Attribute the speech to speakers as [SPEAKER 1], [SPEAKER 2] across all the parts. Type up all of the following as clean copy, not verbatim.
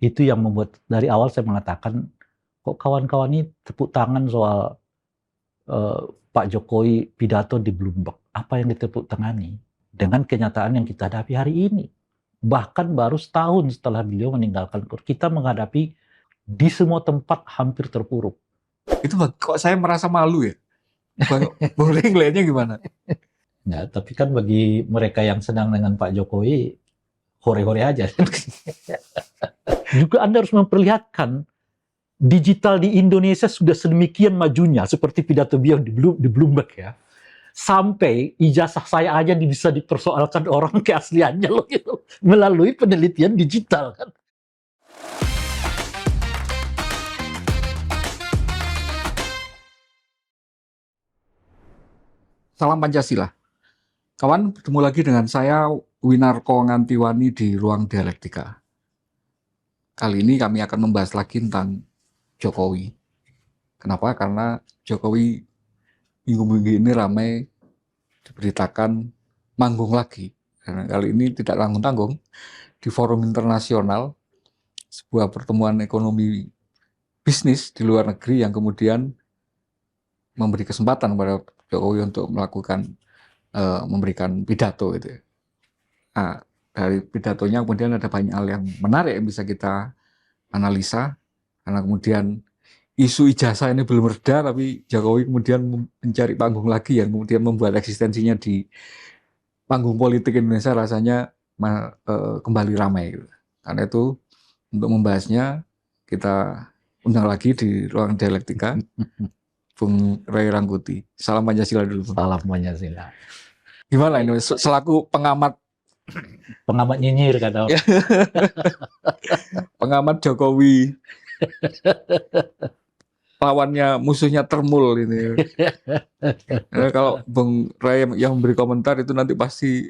[SPEAKER 1] Itu yang membuat dari awal saya mengatakan, kok kawan-kawan ini tepuk tangan soal Pak Jokowi pidato di Bloomberg. Apa yang ditepuk tangani dengan kenyataan yang kita hadapi hari ini. Bahkan baru setahun setelah beliau meninggalkan kita menghadapi di semua tempat hampir terpuruk.
[SPEAKER 2] Itu kok saya merasa malu ya? Boleh ngelihatnya gimana?
[SPEAKER 1] Ya, tapi kan bagi mereka yang senang dengan Pak Jokowi, hore-hore aja. Juga Anda harus memperlihatkan digital di Indonesia sudah sedemikian majunya, seperti pidato beliau di Bloomberg ya. Sampai ijazah saya aja bisa dipersoalkan orang keasliannya loh gitu, melalui penelitian digital kan.
[SPEAKER 2] Salam Pancasila. Kawan, bertemu lagi dengan saya Winarko Ngantiwani di Ruang Dialektika. Kali ini kami akan membahas lagi tentang Jokowi. Kenapa? Karena Jokowi minggu-minggu ini ramai diberitakan manggung lagi. Karena kali ini tidak tanggung-tanggung di forum internasional, sebuah pertemuan ekonomi bisnis di luar negeri yang kemudian memberi kesempatan kepada Jokowi untuk memberikan pidato itu. Nah, dari pidatonya kemudian ada banyak hal yang menarik yang bisa kita analisa, karena kemudian isu ijazah ini belum reda, tapi Jokowi kemudian mencari panggung lagi yang kemudian membuat eksistensinya di panggung politik Indonesia rasanya kembali ramai. Karena itu untuk membahasnya kita undang lagi di Ruang Dialektika Bung Ray Rangkuti. Salam Pancasila dulu.
[SPEAKER 1] Salam Pancasila.
[SPEAKER 2] Gimana ini selaku pengamat
[SPEAKER 1] nyinyir kata orang.
[SPEAKER 2] Pengamat Jokowi, lawannya musuhnya termul ini. Kalau Bung Ray yang memberi komentar itu nanti pasti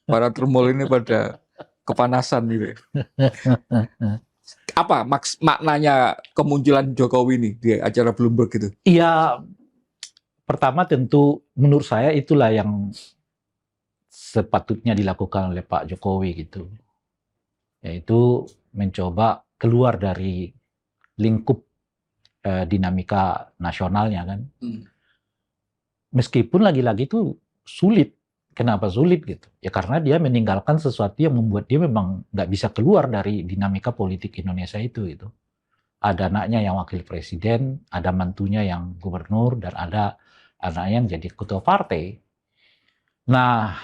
[SPEAKER 2] para termul ini pada kepanasan gitu. Apa maknanya kemunculan Jokowi ini di acara Bloomberg itu?
[SPEAKER 1] Iya, pertama tentu menurut saya itulah yang sepatutnya dilakukan oleh Pak Jokowi gitu. Yaitu mencoba keluar dari lingkup dinamika nasionalnya kan. Meskipun lagi-lagi itu sulit. Kenapa sulit gitu? Ya karena dia meninggalkan sesuatu yang membuat dia memang nggak bisa keluar dari dinamika politik Indonesia itu gitu. Ada anaknya yang wakil presiden, ada mantunya yang gubernur, dan ada anaknya yang jadi ketua partai. Nah,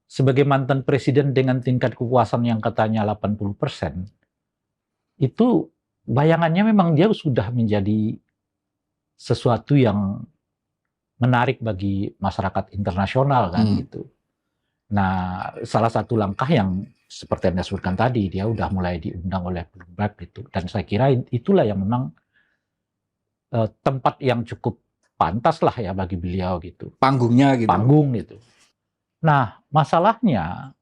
[SPEAKER 1] sebagai mantan presiden dengan tingkat kepuasan yang katanya 80%, itu bayangannya memang dia sudah menjadi sesuatu yang menarik bagi masyarakat internasional kan gitu. Nah, salah satu langkah yang seperti yang Anda sebutkan tadi, dia udah mulai diundang oleh Bloomberg gitu. Dan saya kira itulah yang memang tempat yang cukup pantas lah ya bagi beliau gitu.
[SPEAKER 2] Panggungnya gitu.
[SPEAKER 1] Panggung gitu. Nah, masalahnya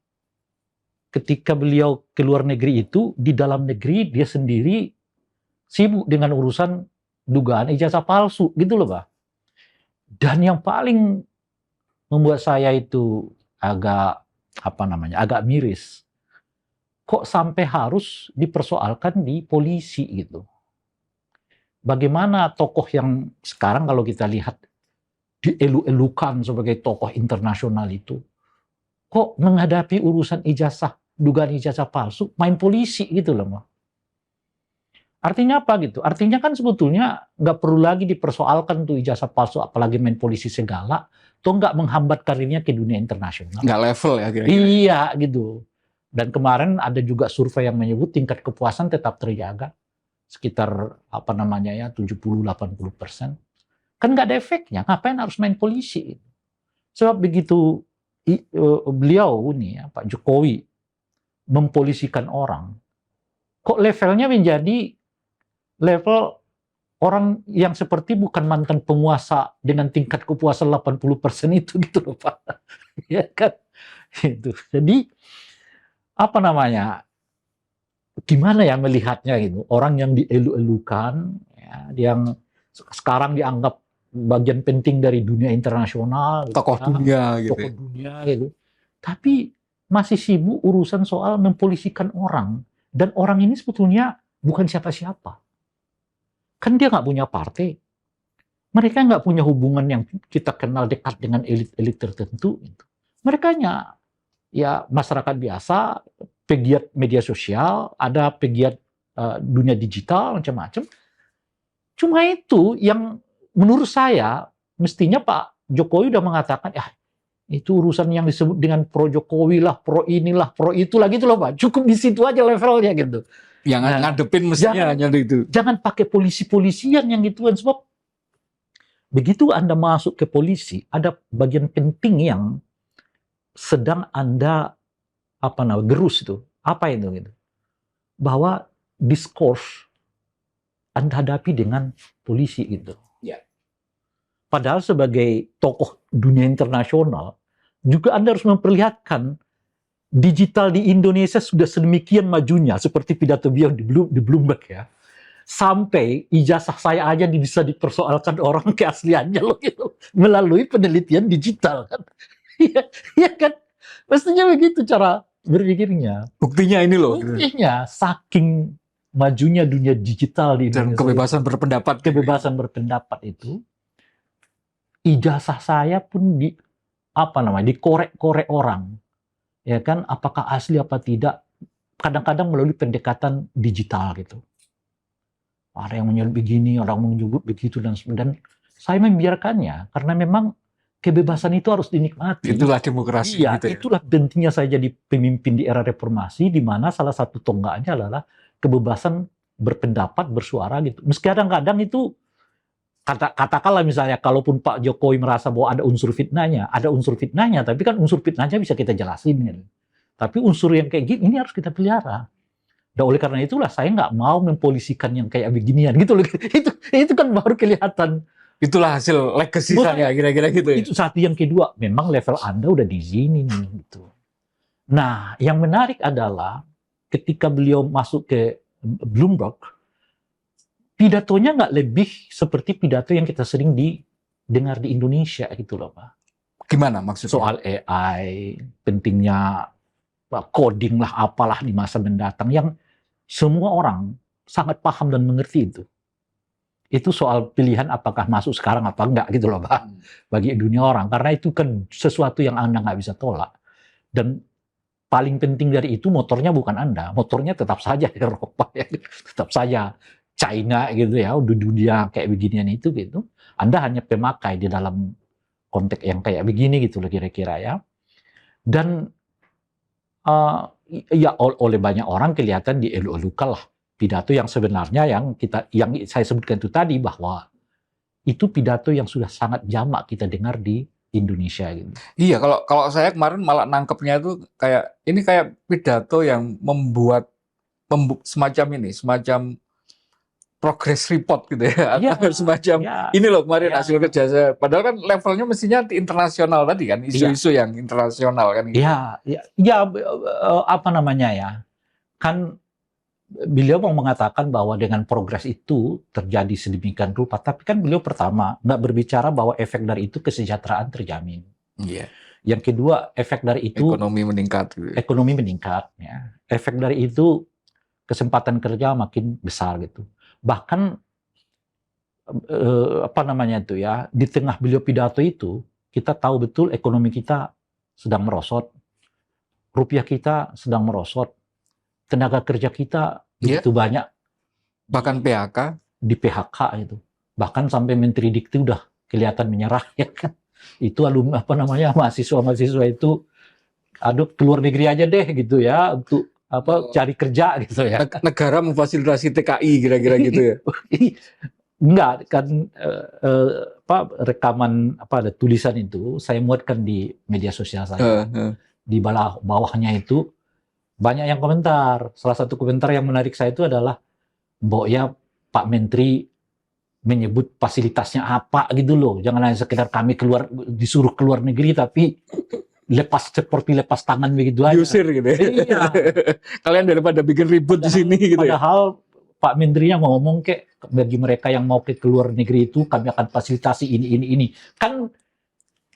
[SPEAKER 1] ketika beliau ke luar negeri itu, di dalam negeri dia sendiri sibuk dengan urusan dugaan ijazah palsu gitu loh Pak. Dan yang paling membuat saya itu agak agak miris. Kok sampai harus dipersoalkan di polisi gitu. Bagaimana tokoh yang sekarang kalau kita lihat dielu-elukan sebagai tokoh internasional itu, kok menghadapi urusan ijazah, dugaan ijazah palsu, main polisi gitu loh. Artinya apa gitu? Artinya kan sebetulnya nggak perlu lagi dipersoalkan tuh ijazah palsu, apalagi main polisi segala, tuh nggak menghambat karirnya ke dunia internasional.
[SPEAKER 2] Nggak level ya kira-kira.
[SPEAKER 1] Iya gitu. Dan kemarin ada juga survei yang menyebut tingkat kepuasan tetap terjaga sekitar 70-80%. Kan nggak ada efeknya. Ngapain harus main polisi? Sebab begitu beliau nih ya, Pak Jokowi mempolisikan orang, kok levelnya menjadi level orang yang seperti bukan mantan penguasa dengan tingkat kepuasan 80% itu gitu loh Pak. Ya kan? Itu. Jadi gimana ya melihatnya gitu. Orang yang dielu-elukan, ya, yang sekarang dianggap bagian penting dari dunia internasional.
[SPEAKER 2] Tokoh dunia gitu.
[SPEAKER 1] Tokoh dunia gitu. Tapi masih sibuk urusan soal mempolisikan orang. Dan orang ini sebetulnya bukan siapa-siapa. Kan dia nggak punya partai. Mereka nggak punya hubungan yang kita kenal dekat dengan elit-elit tertentu. Mereka hanya ya masyarakat biasa, pegiat media sosial, ada pegiat dunia digital, macam-macam. Cuma itu yang menurut saya, mestinya Pak Jokowi udah mengatakan, itu urusan yang disebut dengan pro Jokowi lah, pro inilah, pro itulah gitu loh Pak. Cukup di situ aja levelnya gitu.
[SPEAKER 2] Yang ngadepin mestinya hanya itu.
[SPEAKER 1] Jangan pakai polisi-polisian yang gituan, sebab begitu Anda masuk ke polisi, ada bagian penting yang sedang Anda gerus itu. Apa itu gitu? Bahwa diskurs Anda hadapi dengan polisi gitu. Padahal sebagai tokoh dunia internasional, juga Anda harus memperlihatkan digital di Indonesia sudah sedemikian majunya, seperti pidato beliau di Bloomberg ya. Sampai ijazah saya aja bisa dipersoalkan orang keasliannya loh gitu, melalui penelitian digital kan. Iya kan? Mestinya begitu cara berpikirnya.
[SPEAKER 2] Buktinya ini loh.
[SPEAKER 1] Buktinya saking majunya dunia digital di Indonesia.
[SPEAKER 2] Dan kebebasan berpendapat.
[SPEAKER 1] Kebebasan berpendapat itu. Ijazah saya pun dikorek-korek orang, ya kan, apakah asli apa tidak, kadang-kadang melalui pendekatan digital gitu. Ada yang menyebut begini, orang menyebut begitu, dan saya membiarkannya karena memang kebebasan itu harus dinikmati.
[SPEAKER 2] Itulah demokrasi.
[SPEAKER 1] Iya,
[SPEAKER 2] gitu ya.
[SPEAKER 1] itulah pentingnya saya jadi pemimpin di era reformasi, di mana salah satu tonggaknya adalah kebebasan berpendapat, bersuara gitu. Meski kadang-kadang itu katakanlah misalnya kalaupun Pak Jokowi merasa bahwa ada unsur fitnahnya, tapi kan unsur fitnahnya bisa kita jelasin gitu. Tapi unsur yang kayak gini ini harus kita pelihara. Dan oleh karena itulah saya nggak mau mempolisikan yang kayak beginian gitu loh. Itu kan baru kelihatan.
[SPEAKER 2] Itulah hasil legacy saya kira-kira gitu ya.
[SPEAKER 1] Itu satu. Yang kedua, memang level Anda udah di sini nih gitu. Nah, yang menarik adalah ketika beliau masuk ke Bloomberg, pidatonya nggak lebih seperti pidato yang kita sering didengar di Indonesia gitu loh Pak.
[SPEAKER 2] Gimana maksudnya?
[SPEAKER 1] Soal AI, pentingnya coding lah apalah di masa mendatang yang semua orang sangat paham dan mengerti itu. Itu soal pilihan apakah masuk sekarang apa enggak gitu loh Pak. Bagi dunia orang. Karena itu kan sesuatu yang Anda nggak bisa tolak. Dan paling penting dari itu motornya bukan Anda. Motornya tetap saja Eropa ya. Tetap saja China gitu ya, udah dunia kayak beginian itu gitu. Anda hanya pemakai di dalam konteks yang kayak begini gitu loh kira-kira ya. Dan ya oleh banyak orang kelihatan dielu-elukan lah pidato yang sebenarnya yang saya sebutkan itu tadi, bahwa itu pidato yang sudah sangat jamak kita dengar di Indonesia gitu.
[SPEAKER 2] Iya, kalau saya kemarin malah nangkepnya itu kayak pidato yang membuat semacam progress report gitu ya, atau semacam ini loh kemarin hasil kerja saya. Padahal kan levelnya mestinya internasional tadi kan, isu-isu yang internasional kan. Gitu.
[SPEAKER 1] Apa namanya ya, kan beliau mau mengatakan bahwa dengan progres itu terjadi sedemikian rupa, tapi kan beliau pertama nggak berbicara bahwa efek dari itu kesejahteraan terjamin.
[SPEAKER 2] Iya.
[SPEAKER 1] Yang kedua, efek dari itu
[SPEAKER 2] ekonomi meningkat. Gitu.
[SPEAKER 1] Ekonomi meningkat. Ya. Efek dari itu kesempatan kerja makin besar gitu. Bahkan di tengah beliau pidato itu kita tahu betul ekonomi kita sedang merosot, rupiah kita sedang merosot, tenaga kerja kita begitu banyak,
[SPEAKER 2] bahkan PHK
[SPEAKER 1] di PHK itu, bahkan sampai Menteri Dikti udah kelihatan menyerah ya kan. Itu mahasiswa itu keluar negeri aja deh gitu ya untuk cari kerja gitu ya.
[SPEAKER 2] Negara memfasilitasi TKI kira-kira gitu ya.
[SPEAKER 1] Enggak kan rekaman ada tulisan itu saya muatkan di media sosial saya. Di bawahnya itu banyak yang komentar. Salah satu komentar yang menarik saya itu adalah bahwa ya Pak Menteri menyebut fasilitasnya apa gitu loh. Jangan hanya sekedar kami disuruh keluar negeri tapi seperti lepas tangan begitu aja.
[SPEAKER 2] Diusir gitu ya. Iya. Kalian daripada bikin ribut di sini gitu ya.
[SPEAKER 1] Padahal Pak Menterinya mau ngomong bagi mereka yang mau ke luar negeri itu kami akan fasilitasi ini. Kan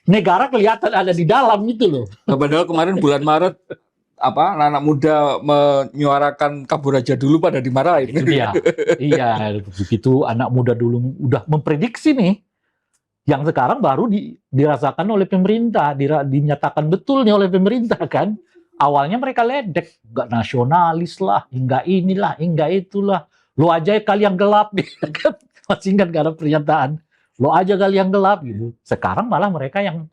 [SPEAKER 1] negara kelihatan ada di dalam gitu loh.
[SPEAKER 2] Padahal kemarin bulan Maret anak muda menyuarakan kabur aja dulu pada dimarahin.
[SPEAKER 1] Itu dia. Iya, begitu anak muda dulu udah memprediksi nih, yang sekarang baru dirasakan oleh pemerintah, dinyatakan betul nih oleh pemerintah kan. Awalnya mereka ledek, nggak nasionalis lah, hingga inilah, hingga itulah. Lo aja kali yang gelap, gitu kan. Masih ingat gak ada pernyataan. Lo aja kali yang gelap gitu. Sekarang malah mereka yang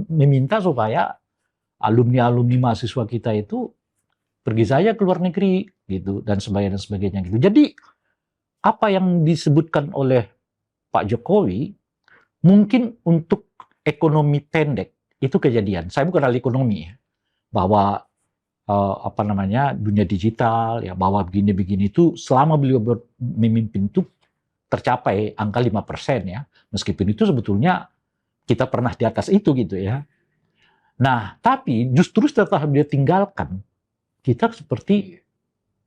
[SPEAKER 1] meminta supaya alumni-alumni mahasiswa kita itu pergi saja ke luar negeri gitu dan sebagainya gitu. Jadi apa yang disebutkan oleh Pak Jokowi mungkin untuk ekonomi pendek itu kejadian. Saya bukan ahli ekonomi ya, bahwa dunia digital ya, bahwa begini-begini itu selama beliau memimpin itu tercapai angka 5% ya. Meskipun itu sebetulnya kita pernah di atas itu gitu ya. Nah, tapi justru setelah dia tinggalkan, kita seperti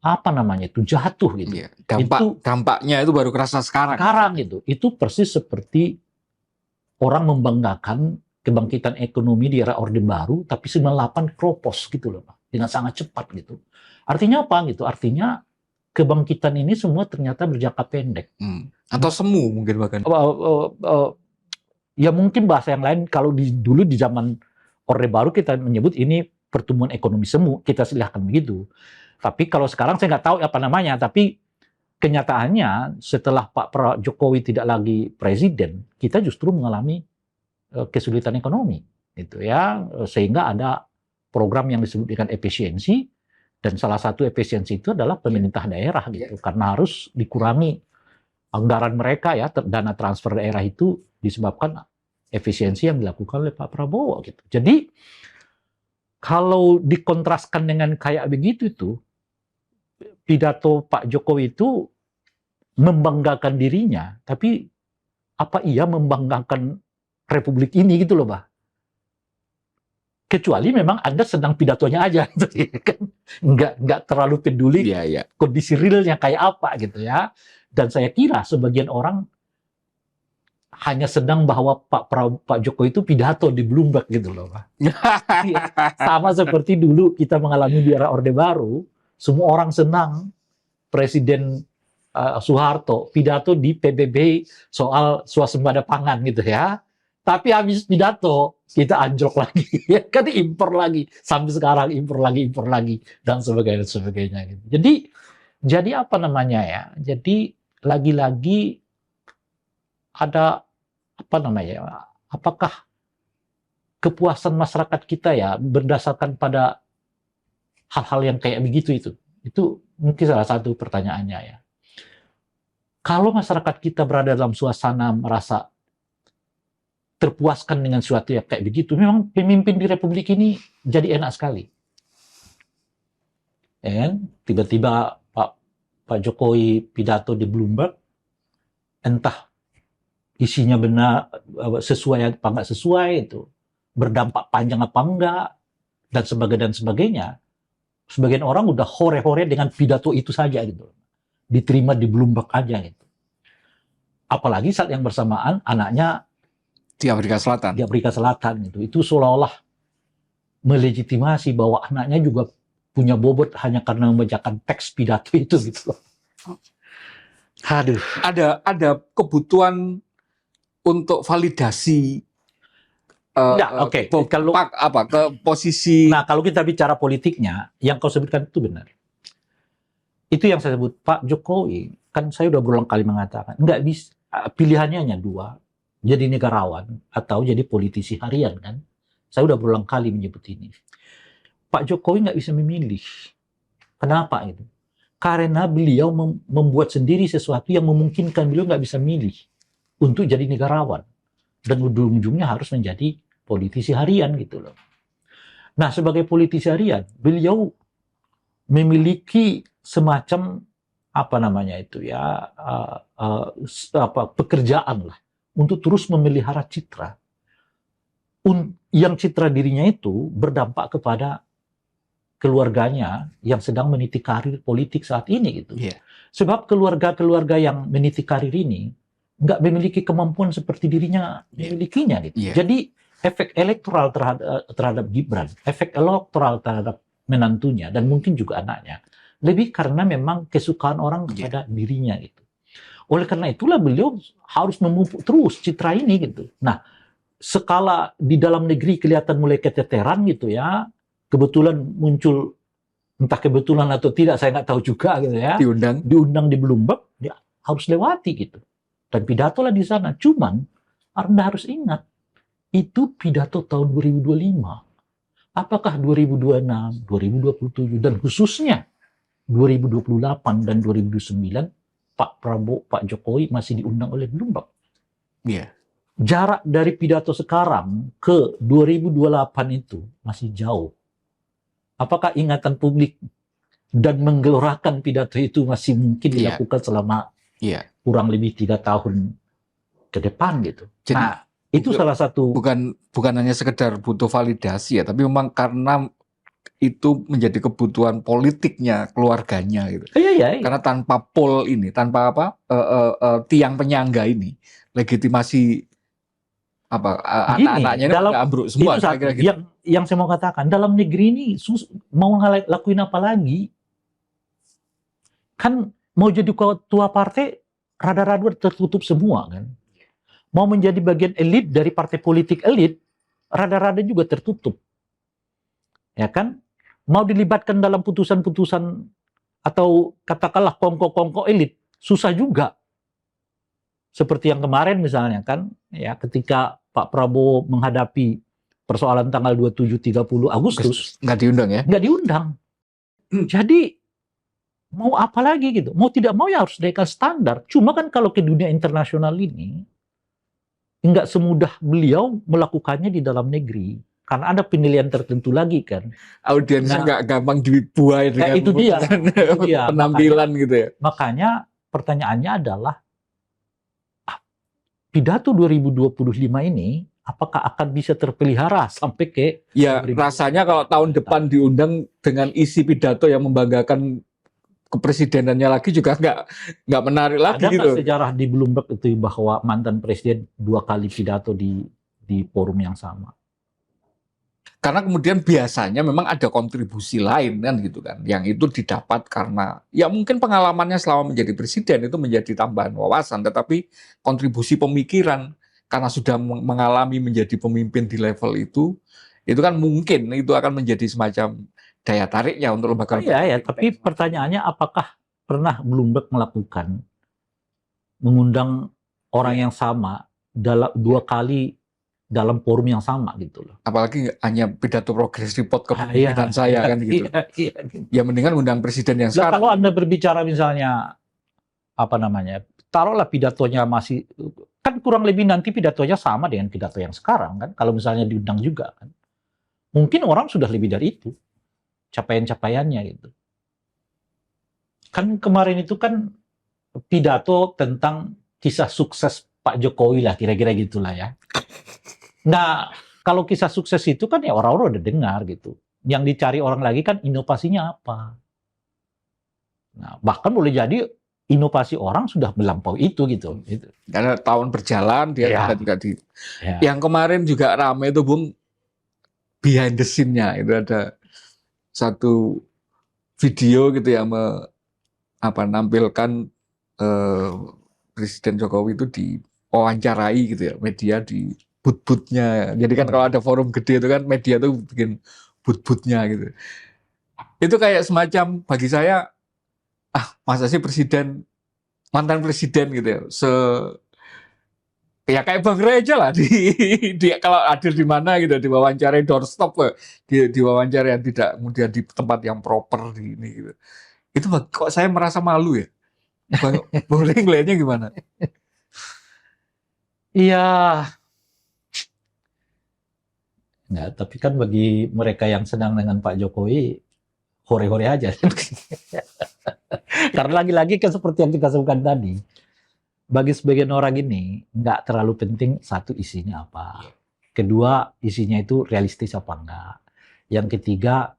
[SPEAKER 1] jatuh gitu.
[SPEAKER 2] Iya,
[SPEAKER 1] Itu
[SPEAKER 2] dampaknya itu baru kerasa sekarang.
[SPEAKER 1] Sekarang gitu. Itu persis seperti orang membanggakan kebangkitan ekonomi di era Orde Baru, tapi 98 kropos gitu loh, Pak. Dengan sangat cepat gitu. Artinya apa gitu? Artinya kebangkitan ini semua ternyata berjangka pendek.
[SPEAKER 2] Atau semu mungkin bahkan.
[SPEAKER 1] Ya mungkin bahasa yang lain, kalau dulu di zaman Orde Baru kita menyebut ini pertumbuhan ekonomi semu, kita silahkan begitu. Tapi kalau sekarang saya nggak tahu apa namanya, tapi kenyataannya setelah Pak Jokowi tidak lagi presiden, kita justru mengalami kesulitan ekonomi, gitu ya, sehingga ada program yang disebut dengan efisiensi, dan salah satu efisiensi itu adalah pemerintah daerah gitu, karena harus dikurangi anggaran mereka ya, dana transfer daerah itu disebabkan efisiensi yang dilakukan oleh Pak Prabowo gitu. Jadi kalau dikontraskan dengan kayak begitu tuh, pidato Pak Jokowi itu membanggakan dirinya, tapi apa ia membanggakan Republik ini gitu loh, Bah. Kecuali memang Anda sedang pidatonya aja, gitu, kan? Nggak terlalu peduli kondisi realnya kayak apa gitu ya. Dan saya kira sebagian orang hanya sedang bahwa Pak Jokowi itu pidato di Bloomberg gitu loh, Pak. Sama seperti dulu kita mengalami di era Orde Baru, semua orang senang Presiden Soeharto pidato di PBB soal swasembada pangan gitu ya. Tapi habis pidato kita anjlok lagi, ya kan, impor lagi sampai sekarang, impor lagi dan sebagainya gitu. Jadi apa namanya ya? Jadi lagi-lagi ada apakah kepuasan masyarakat kita ya berdasarkan pada hal-hal yang kayak begitu itu mungkin salah satu pertanyaannya ya. Kalau masyarakat kita berada dalam suasana merasa terpuaskan dengan sesuatu yang kayak begitu, memang pemimpin di Republik ini jadi enak sekali. Ya, tiba-tiba Pak Jokowi pidato di Bloomberg, entah isinya benar sesuai apa nggak sesuai, itu berdampak panjang apa enggak, dan sebagainya. Sebagian orang udah hore-hore dengan pidato itu saja gitu, diterima di Bloomberg aja gitu. Apalagi saat yang bersamaan anaknya
[SPEAKER 2] di Afrika Selatan itu seolah-olah melegitimasi bahwa anaknya juga punya bobot hanya karena membacakan teks pidato itu gitu loh. Aduh. Ada kebutuhan untuk validasi ke posisi.
[SPEAKER 1] Nah, kalau kita bicara politiknya, yang kau sebutkan itu benar. Itu yang saya sebut, Pak Jokowi, kan saya udah berulang kali mengatakan, nggak bisa, pilihannya hanya dua, jadi negarawan atau jadi politisi harian kan. Saya udah berulang kali menyebut ini. Pak Jokowi nggak bisa memilih. Kenapa itu? Karena beliau membuat sendiri sesuatu yang memungkinkan beliau nggak bisa milih untuk jadi negarawan. Dan ujung-ujungnya harus menjadi politisi harian gitu loh. Nah, sebagai politisi harian, beliau memiliki semacam pekerjaan lah untuk terus memelihara citra. Yang citra dirinya itu berdampak kepada keluarganya yang sedang meniti karir politik saat ini gitu.
[SPEAKER 2] Yeah.
[SPEAKER 1] Sebab keluarga-keluarga yang meniti karir ini nggak memiliki kemampuan seperti dirinya memilikinya gitu.
[SPEAKER 2] Yeah.
[SPEAKER 1] Jadi efek elektoral terhadap Gibran, efek elektoral terhadap menantunya dan mungkin juga anaknya. Lebih karena memang kesukaan orang kepada dirinya gitu. Oleh karena itulah beliau harus memupuk terus citra ini gitu. Nah, skala di dalam negeri kelihatan mulai keteteran gitu ya. Kebetulan muncul, entah kebetulan atau tidak saya nggak tahu juga gitu ya. Diundang di Bloomberg, ya harus lewati gitu. Dan pidato lah di sana. Cuman Anda harus ingat, itu pidato tahun 2025. Apakah 2026, 2027, dan khususnya 2028 dan 2009, Pak Prabowo, Pak Jokowi masih diundang oleh Bloomberg.
[SPEAKER 2] Iya.
[SPEAKER 1] Jarak dari pidato sekarang ke 2028 itu masih jauh. Apakah ingatan publik dan menggelorakan pidato itu masih mungkin dilakukan selama kurang lebih 3 tahun ke depan gitu?
[SPEAKER 2] Jadi,
[SPEAKER 1] nah, itu salah satu
[SPEAKER 2] bukan hanya sekedar butuh validasi ya, tapi memang karena itu menjadi kebutuhan politiknya keluarganya gitu.
[SPEAKER 1] Iya.
[SPEAKER 2] Karena tanpa pol ini, tanpa tiang penyangga ini, legitimasi anak-anaknya ini ambruk semua.
[SPEAKER 1] Yang saya mau katakan, dalam negeri ini mau ngelakuin apa lagi? Kan mau jadi ketua partai rada-rada tertutup semua kan. Mau menjadi bagian elit dari partai politik elit, rada-rada juga tertutup. Ya kan? Mau dilibatkan dalam putusan-putusan atau katakanlah kongko-kongko elit, susah juga. Seperti yang kemarin misalnya kan, ya ketika Pak Prabowo menghadapi persoalan tanggal 27-30 Agustus.
[SPEAKER 2] Nggak diundang ya?
[SPEAKER 1] Nggak diundang. Jadi, mau apa lagi gitu? Mau tidak mau ya harus naikkan standar. Cuma kan kalau ke dunia internasional ini, nggak semudah beliau melakukannya di dalam negeri. Karena ada penilaian tertentu lagi kan.
[SPEAKER 2] Audiensnya nggak gampang dibuai dengan
[SPEAKER 1] itu dia.
[SPEAKER 2] Penampilan gitu ya.
[SPEAKER 1] Makanya pertanyaannya adalah, pidato 2025 ini apakah akan bisa terpelihara sampai ke...
[SPEAKER 2] Ya rasanya kalau tahun depan diundang dengan isi pidato yang membanggakan kepresidenannya lagi juga nggak menarik lagi.
[SPEAKER 1] Ada
[SPEAKER 2] gitu.
[SPEAKER 1] Sejarah di Bloomberg itu bahwa mantan presiden 2 kali pidato di forum yang sama.
[SPEAKER 2] Karena kemudian biasanya memang ada kontribusi lain kan gitu kan, yang itu didapat karena ya mungkin pengalamannya selama menjadi presiden itu menjadi tambahan wawasan, tetapi kontribusi pemikiran karena sudah mengalami menjadi pemimpin di level itu kan mungkin itu akan menjadi semacam daya tariknya untuk lembaga.
[SPEAKER 1] Iya, tapi pertanyaannya apakah pernah Bloomberg mengundang orang yang sama 2 kali dalam forum yang sama gitu loh.
[SPEAKER 2] Apalagi hanya pidato progress report kepemimpinan saya kan gitu. Ya mendingan undang presiden yang sekarang.
[SPEAKER 1] Kalau Anda berbicara misalnya taruhlah pidatonya masih kan kurang lebih nanti pidatonya sama dengan pidato yang sekarang kan. Kalau misalnya diundang juga kan. Mungkin orang sudah lebih dari itu. Capaian-capaiannya gitu. Kan kemarin itu kan pidato tentang kisah sukses Pak Jokowi lah, kira-kira gitulah ya. Nah, kalau kisah sukses itu kan ya orang-orang udah dengar gitu. Yang dicari orang lagi kan inovasinya apa. Nah, bahkan boleh jadi inovasi orang sudah melampaui itu gitu.
[SPEAKER 2] Karena tahun berjalan dia juga di. Yang kemarin juga ramai itu Bung, behind the scene-nya itu ada satu video gitu yang menampilkan Presiden Jokowi itu diwawancarai gitu ya, media di booth-boothnya. Jadi kan kalau ada forum gede itu kan media tuh bikin booth-boothnya gitu. Itu kayak semacam bagi saya, masa sih mantan presiden gitu ya, ya kayak Bang Ray aja lah kalau hadir di mana gitu, diwawancarai doorstop, diwawancarai yang tidak kemudian di tempat yang proper di ini gitu. Itu kok saya merasa malu ya. Boleh ngelihatnya gimana?
[SPEAKER 1] Iya. Nah, tapi kan bagi mereka yang senang dengan Pak Jokowi, hore-hore aja. Karena lagi-lagi kan seperti yang kita sebutkan tadi, bagi sebagian orang ini nggak terlalu penting satu isinya apa, kedua isinya itu realistis apa enggak, yang ketiga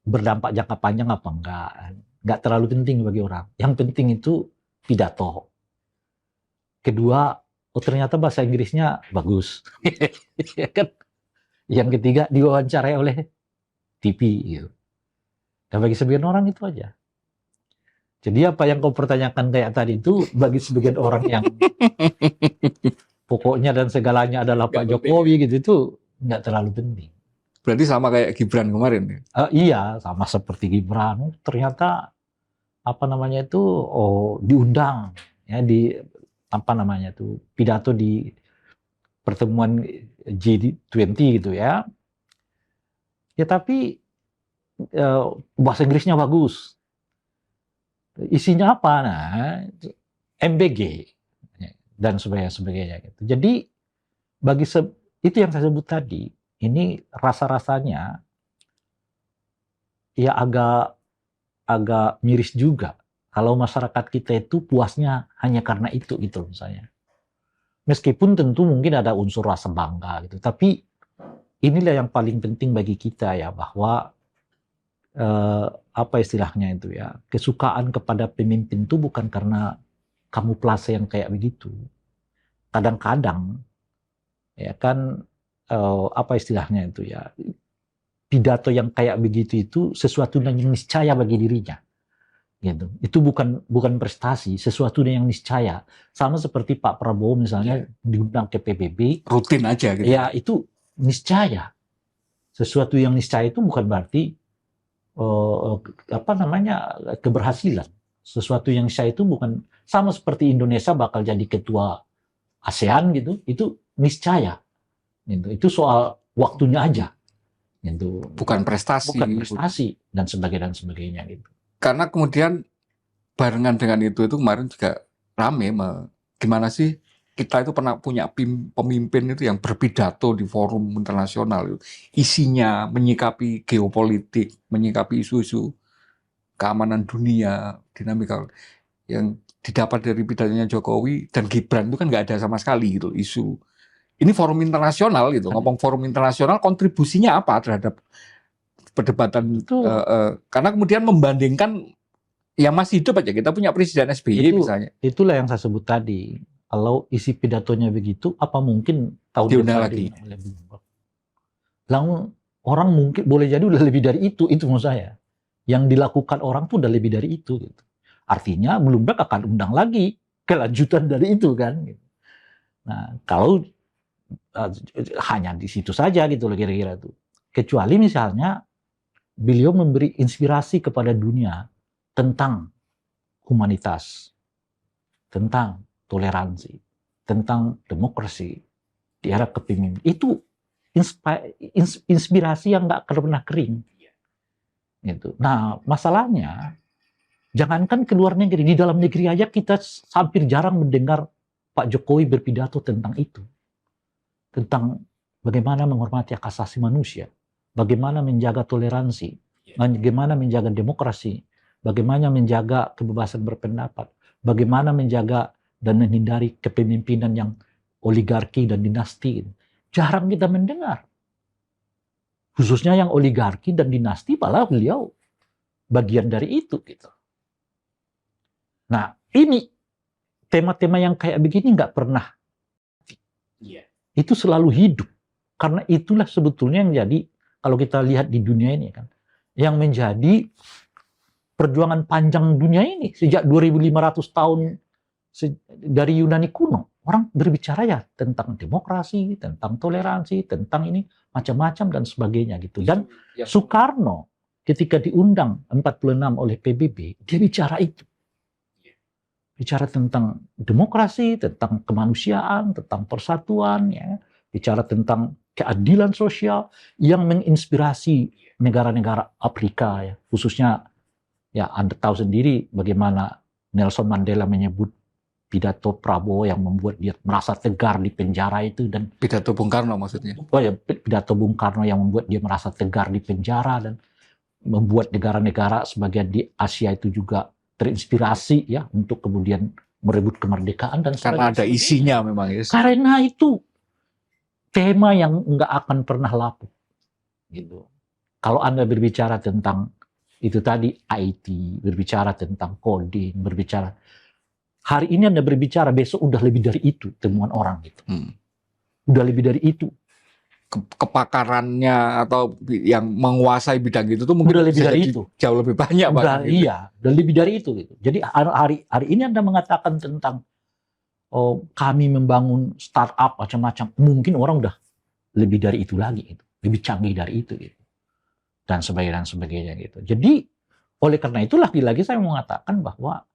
[SPEAKER 1] berdampak jangka panjang apa enggak, nggak terlalu penting bagi orang. Yang penting itu pidato. Kedua, ternyata bahasa Inggrisnya bagus, kan? Yang ketiga diwawancarai oleh TV gitu. Dan bagi sebagian orang itu aja. Jadi apa yang kau pertanyakan kayak tadi itu bagi sebagian orang yang pokoknya dan segalanya adalah
[SPEAKER 2] Nggak
[SPEAKER 1] Pak
[SPEAKER 2] penting.
[SPEAKER 1] Jokowi gitu itu nggak terlalu penting.
[SPEAKER 2] Berarti sama kayak Gibran kemarin ya?
[SPEAKER 1] Iya, sama seperti Gibran. Ternyata apa namanya itu diundang ya di apa namanya itu pidato di pertemuan G20 gitu ya. Ya tapi bahasa Inggrisnya bagus. Isinya apa? Nah, MBG dan sebagainya gitu. Jadi bagi itu yang saya sebut tadi, ini rasa-rasanya ya agak miris juga kalau masyarakat kita itu puasnya hanya karena itu gitu misalnya. Meskipun tentu mungkin ada unsur rasa bangga gitu, tapi inilah yang paling penting bagi kita ya bahwa apa istilahnya itu ya, kesukaan kepada pemimpin itu bukan karena kamuflase yang kayak begitu. Kadang-kadang ya kan apa istilahnya itu ya, pidato yang kayak begitu itu sesuatu yang niscaya bagi dirinya. Gitu. Itu bukan prestasi, sesuatu yang niscaya. Sama seperti Pak Prabowo misalnya diundang ke PBB,
[SPEAKER 2] Rutin aja gitu.
[SPEAKER 1] ya itu niscaya. Sesuatu yang niscaya itu bukan berarti apa namanya keberhasilan. Sesuatu yang niscaya itu bukan sama seperti Indonesia bakal jadi ketua ASEAN gitu, itu niscaya. Gitu. Itu soal waktunya aja. Gitu.
[SPEAKER 2] Bukan prestasi.
[SPEAKER 1] Bukan prestasi dan sebagainya gitu.
[SPEAKER 2] Karena kemudian barengan dengan itu kemarin juga rame gimana sih kita itu pernah punya pemimpin itu yang berpidato di forum internasional, isinya menyikapi geopolitik, menyikapi isu-isu keamanan dunia, dinamika yang didapat dari pidatonya Jokowi dan Gibran itu kan nggak ada sama sekali gitu isu. Ini forum internasional gitu, ngomong forum internasional kontribusinya apa terhadap perdebatan
[SPEAKER 1] itu,
[SPEAKER 2] karena kemudian membandingkan yang masih hidup aja, kita punya Presiden SBY misalnya.
[SPEAKER 1] Itulah yang saya sebut tadi. Kalau isi pidatonya begitu, apa mungkin tahun
[SPEAKER 2] Diundang
[SPEAKER 1] depan
[SPEAKER 2] lagi.
[SPEAKER 1] Lalu orang mungkin boleh jadi udah lebih dari itu menurut saya. Yang dilakukan orang tuh udah lebih dari itu. Gitu. Artinya Bloomberg akan undang lagi kelanjutan dari itu kan. Gitu. Nah kalau hanya di situ saja gitu loh kira-kira tuh. Kecuali misalnya beliau memberi inspirasi kepada dunia tentang humanitas, tentang toleransi, tentang demokrasi di era kepemimpinan. Itu inspirasi yang nggak pernah kering. Gitu. Nah, masalahnya jangankan ke luar negeri, di dalam negeri aja kita hampir jarang mendengar Pak Jokowi berpidato tentang itu. Tentang bagaimana menghormati hak asasi manusia, bagaimana menjaga toleransi, bagaimana menjaga demokrasi, bagaimana menjaga kebebasan berpendapat, bagaimana menjaga dan menghindari kepemimpinan yang oligarki dan dinasti. Jarang kita mendengar. Khususnya yang oligarki dan dinasti, malah beliau bagian dari itu. Gitu. Nah, ini tema-tema yang kayak begini nggak pernah. Itu selalu hidup. Karena itulah sebetulnya yang jadi, kalau kita lihat di dunia ini kan, yang menjadi perjuangan panjang dunia ini sejak 2500 tahun dari Yunani kuno. Orang berbicara ya tentang demokrasi, tentang toleransi, tentang ini macam-macam dan sebagainya gitu. Dan Soekarno ketika diundang 46 oleh PBB, dia bicara itu. Bicara tentang demokrasi, tentang kemanusiaan, tentang persatuan, ya. Bicara tentang keadilan sosial yang menginspirasi negara-negara Afrika, ya. Khususnya, ya Anda tahu sendiri bagaimana Nelson Mandela menyebut pidato Prabowo yang membuat dia merasa tegar di penjara itu, dan
[SPEAKER 2] pidato Bung Karno maksudnya.
[SPEAKER 1] Oh ya, pidato Bung Karno yang membuat dia merasa tegar di penjara dan membuat negara-negara sebagian di Asia itu juga terinspirasi ya untuk kemudian merebut kemerdekaan dan
[SPEAKER 2] karena ada isinya memang ya.
[SPEAKER 1] Karena itu tema yang nggak akan pernah lapuk gitu. Kalau Anda berbicara tentang itu tadi IT, berbicara tentang coding, berbicara hari ini Anda berbicara, besok udah lebih dari itu temuan orang gitu. Udah lebih dari itu.
[SPEAKER 2] kepakarannya atau yang menguasai bidang itu tuh mungkin
[SPEAKER 1] Udah lebih
[SPEAKER 2] bisa
[SPEAKER 1] dari
[SPEAKER 2] jadi
[SPEAKER 1] itu.
[SPEAKER 2] jauh lebih banyak
[SPEAKER 1] Udah,
[SPEAKER 2] bahkan gitu.
[SPEAKER 1] iya, udah lebih dari itu gitu. Jadi hari ini Anda mengatakan tentang oh, kami membangun startup macam-macam, mungkin orang udah lebih dari itu lagi gitu. Lebih canggih dari itu gitu. Dan sebagainya gitu. Jadi oleh karena itu lagi-lagi saya mengatakan bahwa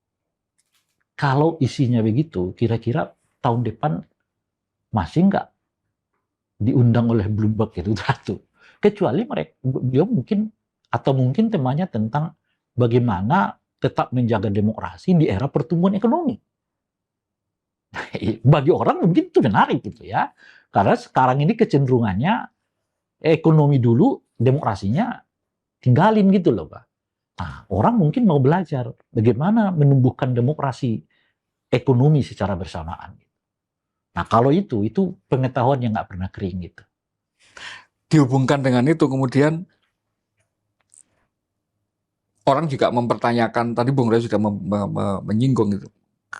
[SPEAKER 1] kalau isinya begitu, kira-kira tahun depan masih nggak diundang oleh Bloomberg itu satu. Kecuali mereka, beliau mungkin atau mungkin temanya tentang bagaimana tetap menjaga demokrasi di era pertumbuhan ekonomi. Bagi orang mungkin itu menarik gitu ya. Karena sekarang ini kecenderungannya ekonomi dulu, demokrasinya tinggalin gitu loh Pak. Nah, orang mungkin mau belajar bagaimana menumbuhkan demokrasi ekonomi secara bersamaan. Nah, kalau itu pengetahuan yang nggak pernah kering gitu.
[SPEAKER 2] Dihubungkan dengan itu kemudian orang juga mempertanyakan, tadi Bung Rey sudah menyinggung itu,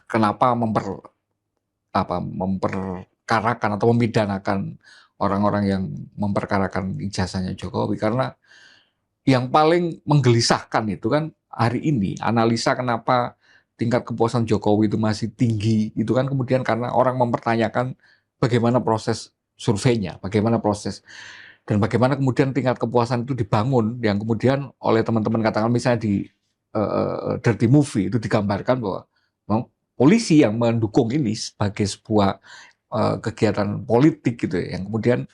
[SPEAKER 2] kenapa memperkarakan atau memidanakan orang-orang yang memperkarakan ijazahnya Jokowi, karena yang paling menggelisahkan itu kan hari ini analisa kenapa tingkat kepuasan Jokowi itu masih tinggi itu kan kemudian karena orang mempertanyakan bagaimana proses surveinya, bagaimana proses dan bagaimana kemudian tingkat kepuasan itu dibangun yang kemudian oleh teman-teman katakan misalnya di Dirty Movie itu digambarkan bahwa polisi yang mendukung ini sebagai sebuah kegiatan politik gitu ya, yang kemudian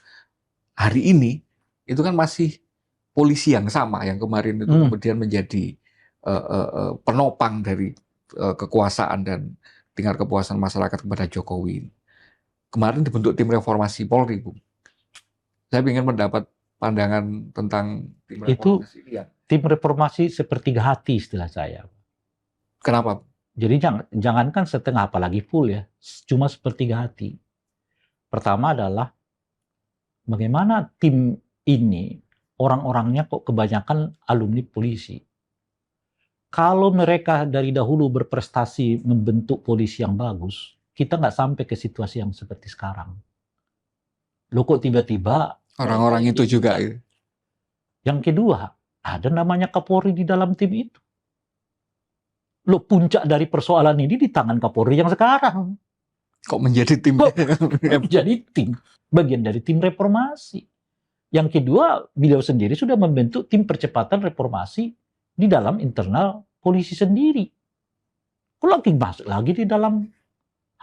[SPEAKER 2] hari ini itu kan masih polisi yang sama yang kemarin itu kemudian menjadi penopang dari kekuasaan dan tingkat kepuasan masyarakat kepada Jokowi. Kemarin dibentuk tim reformasi Polri, Bu. Saya ingin mendapat pandangan tentang tim reformasi
[SPEAKER 1] Itu tim reformasi sepertiga hati istilah saya.
[SPEAKER 2] Kenapa?
[SPEAKER 1] Jadi jangankan setengah apalagi full ya, cuma sepertiga hati. Pertama adalah bagaimana tim ini orang-orangnya kok kebanyakan alumni polisi. Kalau mereka dari dahulu berprestasi membentuk polisi yang bagus, kita nggak sampai ke situasi yang seperti sekarang. Loh kok tiba-tiba
[SPEAKER 2] orang-orang itu juga.
[SPEAKER 1] Yang kedua, ada namanya Kapolri di dalam tim itu. Loh puncak dari persoalan ini di tangan Kapolri yang sekarang.
[SPEAKER 2] Kok menjadi tim?
[SPEAKER 1] Menjadi tim, bagian dari tim reformasi. Yang kedua, beliau sendiri sudah membentuk tim percepatan reformasi di dalam internal polisi sendiri. Kok lagi masuk lagi di dalam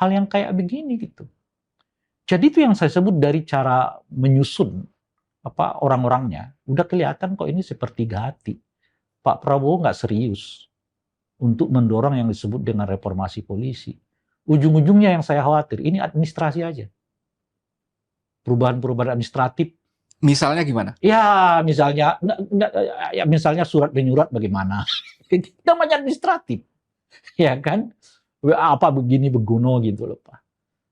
[SPEAKER 1] hal yang kayak begini gitu. Jadi itu yang saya sebut dari cara menyusun orang-orangnya, udah kelihatan kok ini sepertiga hati. Pak Prabowo nggak serius untuk mendorong yang disebut dengan reformasi polisi. Ujung-ujungnya yang saya khawatir, ini administrasi aja. Perubahan-perubahan administratif.
[SPEAKER 2] Misalnya gimana?
[SPEAKER 1] Ya, misalnya surat menyurat bagaimana? Namanya administratif. Ya kan? Apa begini begono gitu loh Pak.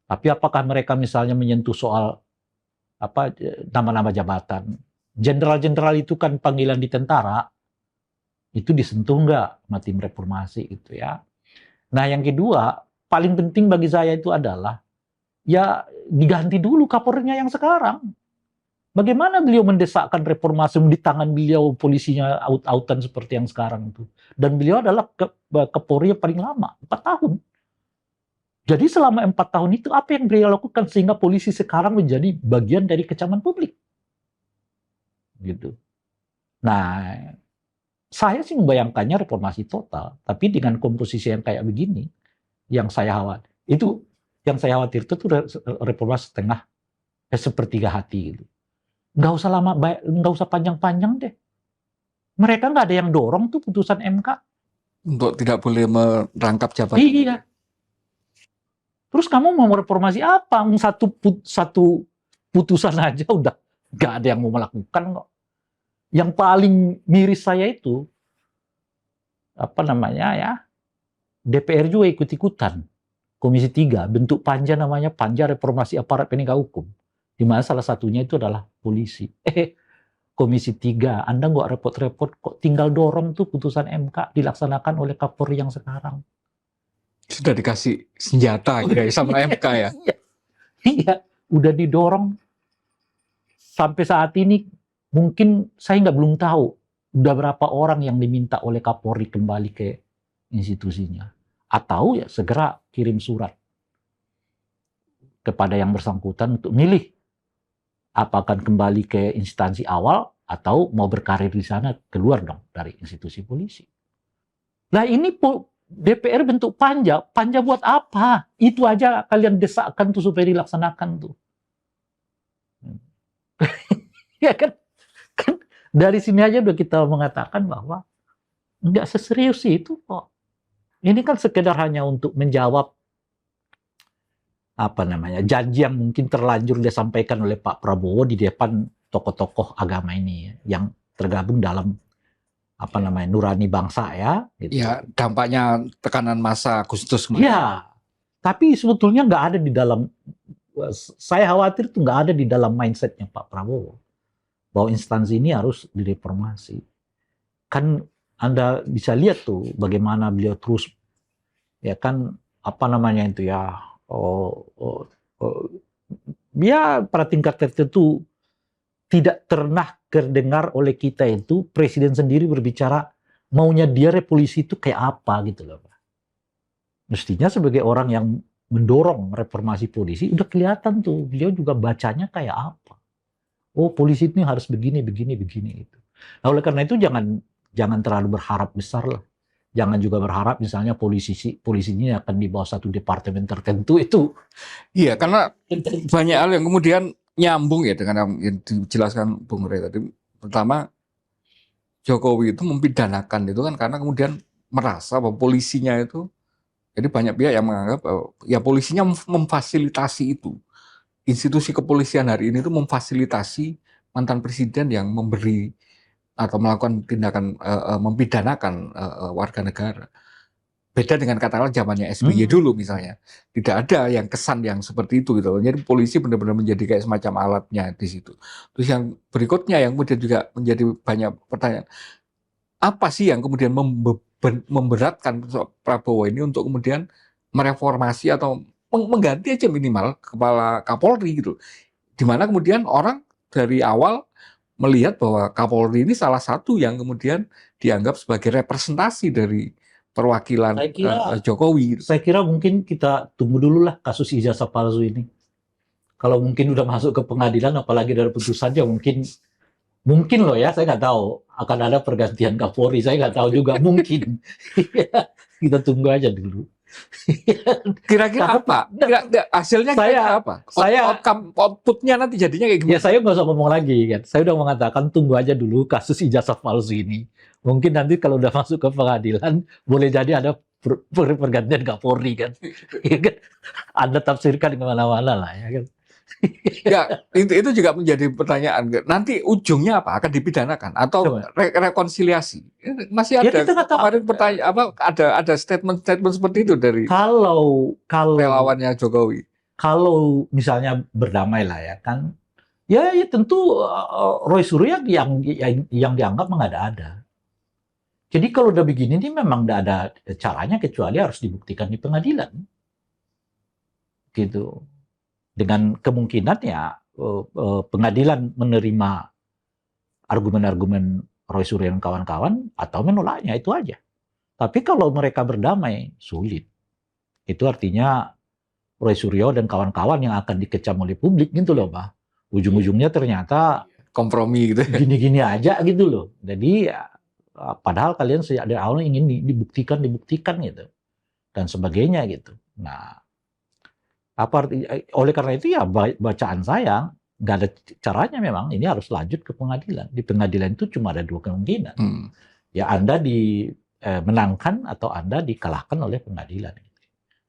[SPEAKER 1] Tapi apakah mereka misalnya menyentuh soal nama-nama jabatan? Jenderal-jenderal itu kan panggilan di tentara. Itu disentuh nggak sama tim reformasi gitu ya. Nah yang kedua, paling penting bagi saya itu adalah ya diganti dulu Kapolrinya yang sekarang. Bagaimana beliau mendesakkan reformasi di tangan beliau polisinya out-outan seperti yang sekarang itu. Dan beliau adalah Kapolri yang paling lama, 4 tahun. Jadi selama 4 tahun itu apa yang beliau lakukan sehingga polisi sekarang menjadi bagian dari kecaman publik. Gitu. Nah, saya sih membayangkannya reformasi total, tapi dengan komposisi yang kayak begini, yang saya khawatir itu reformasi setengah, sepertiga hati gitu. Nggak usah lama, nggak usah panjang-panjang deh. Mereka nggak ada yang dorong tuh putusan MK
[SPEAKER 2] untuk tidak boleh merangkap jabatan.
[SPEAKER 1] Iya. Terus kamu mau reformasi apa? Satu putusan aja udah nggak ada yang mau melakukan kok. Yang paling miris saya itu DPR juga ikut-ikutan. Komisi 3 bentuk panja namanya Panja Reformasi Aparat Penegak Hukum. Di mana salah satunya itu adalah polisi. Komisi 3, Anda nggak repot-repot kok tinggal dorong tuh putusan MK dilaksanakan oleh Kapolri yang sekarang.
[SPEAKER 2] Sudah dikasih senjata gitu ya sama MK ya.
[SPEAKER 1] Iya, udah didorong. sampai saat ini mungkin saya belum tahu udah berapa orang yang diminta oleh Kapolri kembali ke institusinya. Atau ya segera kirim surat kepada yang bersangkutan untuk milih apakah kembali ke instansi awal atau mau berkarir di sana, keluar dong dari institusi polisi. Nah ini DPR bentuk panja buat apa? Itu aja kalian desakkan tuh supaya dilaksanakan tuh. Ya kan? Kan dari sini aja udah kita mengatakan bahwa nggak seserius itu kok. Ini kan sekedar hanya untuk menjawab apa namanya janji yang mungkin terlanjur dia sampaikan oleh Pak Prabowo di depan tokoh-tokoh agama ini ya, yang tergabung dalam apa namanya nurani bangsa ya. Gitu.
[SPEAKER 2] Ya dampaknya tekanan massa Agustus kemarin.
[SPEAKER 1] Ya, tapi sebetulnya nggak ada di dalam. Saya khawatir tuh nggak ada di dalam mindsetnya Pak Prabowo bahwa instansi ini harus direformasi. Kan Anda bisa lihat tuh bagaimana beliau terus ya kan apa namanya itu ya. Ya pada tingkat tertentu tidak pernah terdengar oleh kita itu presiden sendiri berbicara maunya dia revolusi itu kayak apa gitu loh. Mestinya sebagai orang yang mendorong reformasi polisi udah kelihatan tuh beliau juga bacanya kayak apa. Oh polisi ini harus begini itu. Nah oleh karena itu jangan terlalu berharap besar lah. Jangan juga berharap misalnya polisinya akan di bawah satu departemen tertentu itu.
[SPEAKER 2] Iya, karena banyak hal yang kemudian nyambung ya dengan yang dijelaskan Bung Rey tadi. Pertama, Jokowi itu mempidanakan itu kan karena kemudian merasa bahwa polisinya itu, jadi banyak pihak yang menganggap ya polisinya memfasilitasi itu. Institusi kepolisian hari ini itu memfasilitasi mantan presiden yang memberi atau melakukan tindakan mempidanakan warga negara. Beda dengan katakanlah zamannya SBY dulu misalnya. Tidak ada yang kesan yang seperti itu gitu. Jadi polisi benar-benar menjadi kayak semacam alatnya di situ. Terus yang berikutnya yang kemudian juga menjadi banyak pertanyaan. Apa sih yang kemudian memberatkan Prabowo ini untuk kemudian mereformasi atau mengganti aja minimal kepala Kapolri gitu. Dimana kemudian orang dari awal melihat bahwa Kapolri ini salah satu yang kemudian dianggap sebagai representasi dari perwakilan Jokowi.
[SPEAKER 1] Saya kira mungkin kita tunggu dulu lah kasus ijazah palsu ini. Kalau mungkin udah masuk ke pengadilan, apalagi dari putusannya mungkin loh ya, saya nggak tahu akan ada pergantian Kapolri. Saya nggak tahu juga mungkin. Kita tunggu aja dulu.
[SPEAKER 2] Kira-kira apa? Hasilnya kira-kira apa? Outputnya nanti jadinya kayak gimana?
[SPEAKER 1] Ya saya nggak usah ngomong lagi kan. Saya udah mengatakan tunggu aja dulu kasus ijazah palsu ini. Mungkin nanti kalau udah masuk ke pengadilan boleh jadi ada pergantian Kapolri kan. Anda tafsirkan kemana-mana lah ya kan.
[SPEAKER 2] Ya itu juga menjadi pertanyaan. Nanti ujungnya apa? Akan dipidanakan atau rekonsiliasi? Masih ada kemarin pertanyaan apa? Ada statement seperti itu dari
[SPEAKER 1] kalau
[SPEAKER 2] relawannya Jokowi.
[SPEAKER 1] Kalau misalnya berdamai lah ya kan, ya tentu Roy Suryo yang dianggap mengada-ada. Jadi kalau udah begini ini memang tidak ada caranya kecuali harus dibuktikan di pengadilan, gitu. Dengan kemungkinan ya pengadilan menerima argumen-argumen Roy Suryo dan kawan-kawan atau menolaknya itu aja. Tapi kalau mereka berdamai sulit. Itu artinya Roy Suryo dan kawan-kawan yang akan dikecam oleh publik gitu loh, Pak. Ujung-ujungnya ternyata
[SPEAKER 2] kompromi gitu.
[SPEAKER 1] Gini-gini aja gitu loh. Jadi ya, padahal kalian sejak dari awal ingin dibuktikan gitu dan sebagainya gitu. Nah, oleh karena itu ya bacaan saya nggak ada caranya memang ini harus lanjut ke pengadilan. Di pengadilan itu cuma ada dua kemungkinan. Ya Anda dimenangkan atau Anda dikalahkan oleh pengadilan.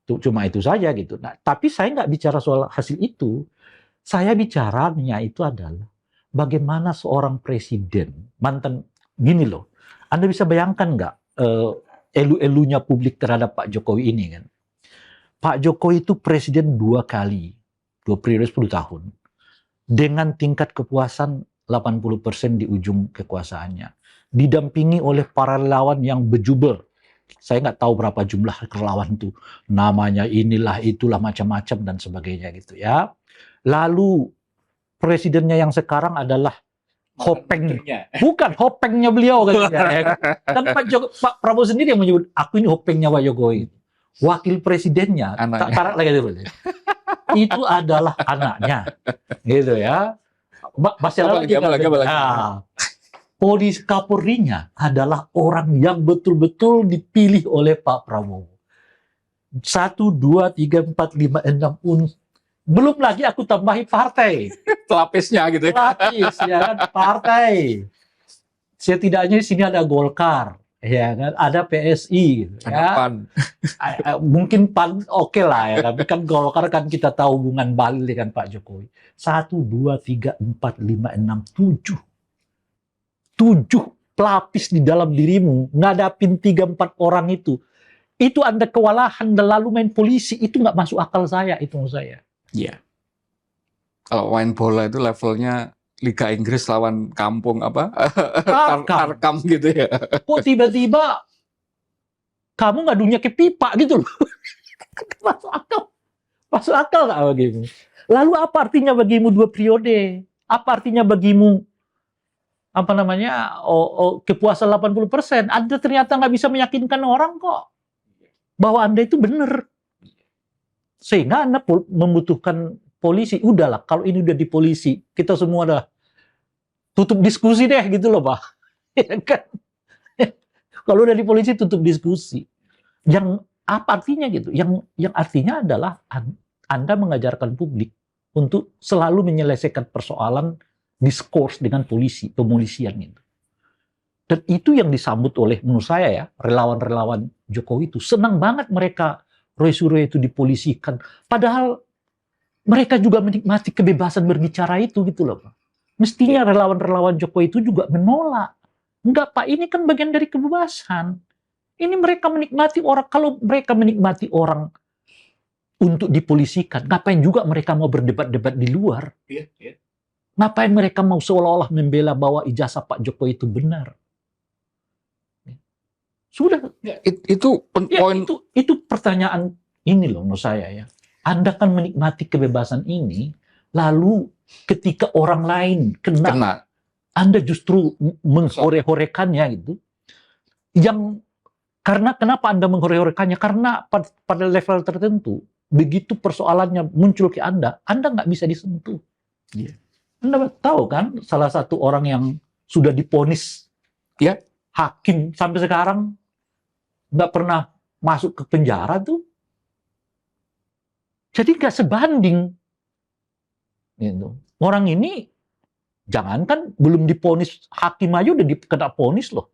[SPEAKER 1] Cuma itu saja gitu. Nah, tapi saya nggak bicara soal hasil itu. Saya bicaranya itu adalah bagaimana seorang presiden mantan gini loh. Anda bisa bayangkan nggak elu-elunya publik terhadap Pak Jokowi ini kan? Pak Jokowi itu presiden 2 kali, 2 periode 10 tahun. Dengan tingkat kepuasan 80% di ujung kekuasaannya. Didampingi oleh para relawan yang bejubel. Saya nggak tahu berapa jumlah relawan itu. Namanya inilah, itulah, macam-macam dan sebagainya gitu ya. Lalu presidennya yang sekarang adalah hopeng,
[SPEAKER 2] Menterinya.
[SPEAKER 1] bukan hopengnya beliau kan? Kan Pak Prabowo sendiri yang menyebut aku ini hopengnya Pak Jokowi. Wakil presidennya, tak
[SPEAKER 2] Anaknya.
[SPEAKER 1] tarik lagi dulu. Itu adalah anaknya, gitu ya. Masih ada
[SPEAKER 2] Apa lagi?
[SPEAKER 1] Nah, Polisi Kapolrinya adalah orang yang betul-betul dipilih oleh Pak Prabowo. 1, 2, 3, 4, 5, 6 belum lagi aku tambahi partai.
[SPEAKER 2] Pelapisnya gitu ya.
[SPEAKER 1] Lapis, ya kan, partai. Setidaknya di sini ada Golkar, ya kan, ada PSI, gitu,
[SPEAKER 2] Ada
[SPEAKER 1] ya.
[SPEAKER 2] PAN.
[SPEAKER 1] Mungkin PAN oke lah ya, tapi kan Golkar kan kita tahu hubungan Bali dengan Pak Jokowi. 1, 2, 3, 4, 5, 6, 7. 7 pelapis di dalam dirimu, ngadapin 3, 4 orang itu Anda kewalahan dan lalu main polisi, itu nggak masuk akal saya, itu menurut saya.
[SPEAKER 2] Iya. Kalau main bola itu levelnya Liga Inggris lawan kampung apa? Tarkam gitu ya.
[SPEAKER 1] Kok tiba-tiba kamu ngadunya ke pipa gitu loh. Masuk akal. Masuk akal nggak bagimu? Lalu apa artinya bagimu 2 periode? Apa artinya bagimu kepuasan 80%? Anda ternyata nggak bisa meyakinkan orang kok bahwa Anda itu benar. Sehingga Anda membutuhkan polisi. Udahlah, kalau ini udah di polisi, kita semua udah tutup diskusi deh gitu loh Pak. Ya kan? Kalau udah di polisi tutup diskusi. Yang apa artinya gitu? Yang artinya adalah Anda mengajarkan publik untuk selalu menyelesaikan persoalan diskurs dengan pemolisian itu. Dan itu yang disambut oleh menurut saya ya, relawan-relawan Jokowi itu senang banget mereka Roy itu dipolisikan. Padahal mereka juga menikmati kebebasan berbicara itu gitu loh Pak. Mestinya relawan-relawan Jokowi itu juga menolak. Enggak Pak, ini kan bagian dari kebebasan. Ini mereka menikmati orang, kalau mereka menikmati orang untuk dipolisikan, ngapain juga mereka mau berdebat-debat di luar? Ngapain mereka mau seolah-olah membela bahwa ijazah Pak Jokowi itu benar? Sudah.
[SPEAKER 2] Itu poin.
[SPEAKER 1] Itu pertanyaan ini loh menurut saya ya. Anda kan menikmati kebebasan ini, lalu ketika orang lain kena. Anda justru menghore-horekannya gitu. Kenapa Anda menghore-horekannya? Karena pada level tertentu, begitu persoalannya muncul ke Anda nggak bisa disentuh.
[SPEAKER 2] Yeah.
[SPEAKER 1] Anda tahu kan, salah satu orang yang sudah divonis hakim sampai sekarang nggak pernah masuk ke penjara tuh. Jadi nggak sebanding. Gitu. Orang ini jangankan belum divonis hakim aja udah kena vonis loh.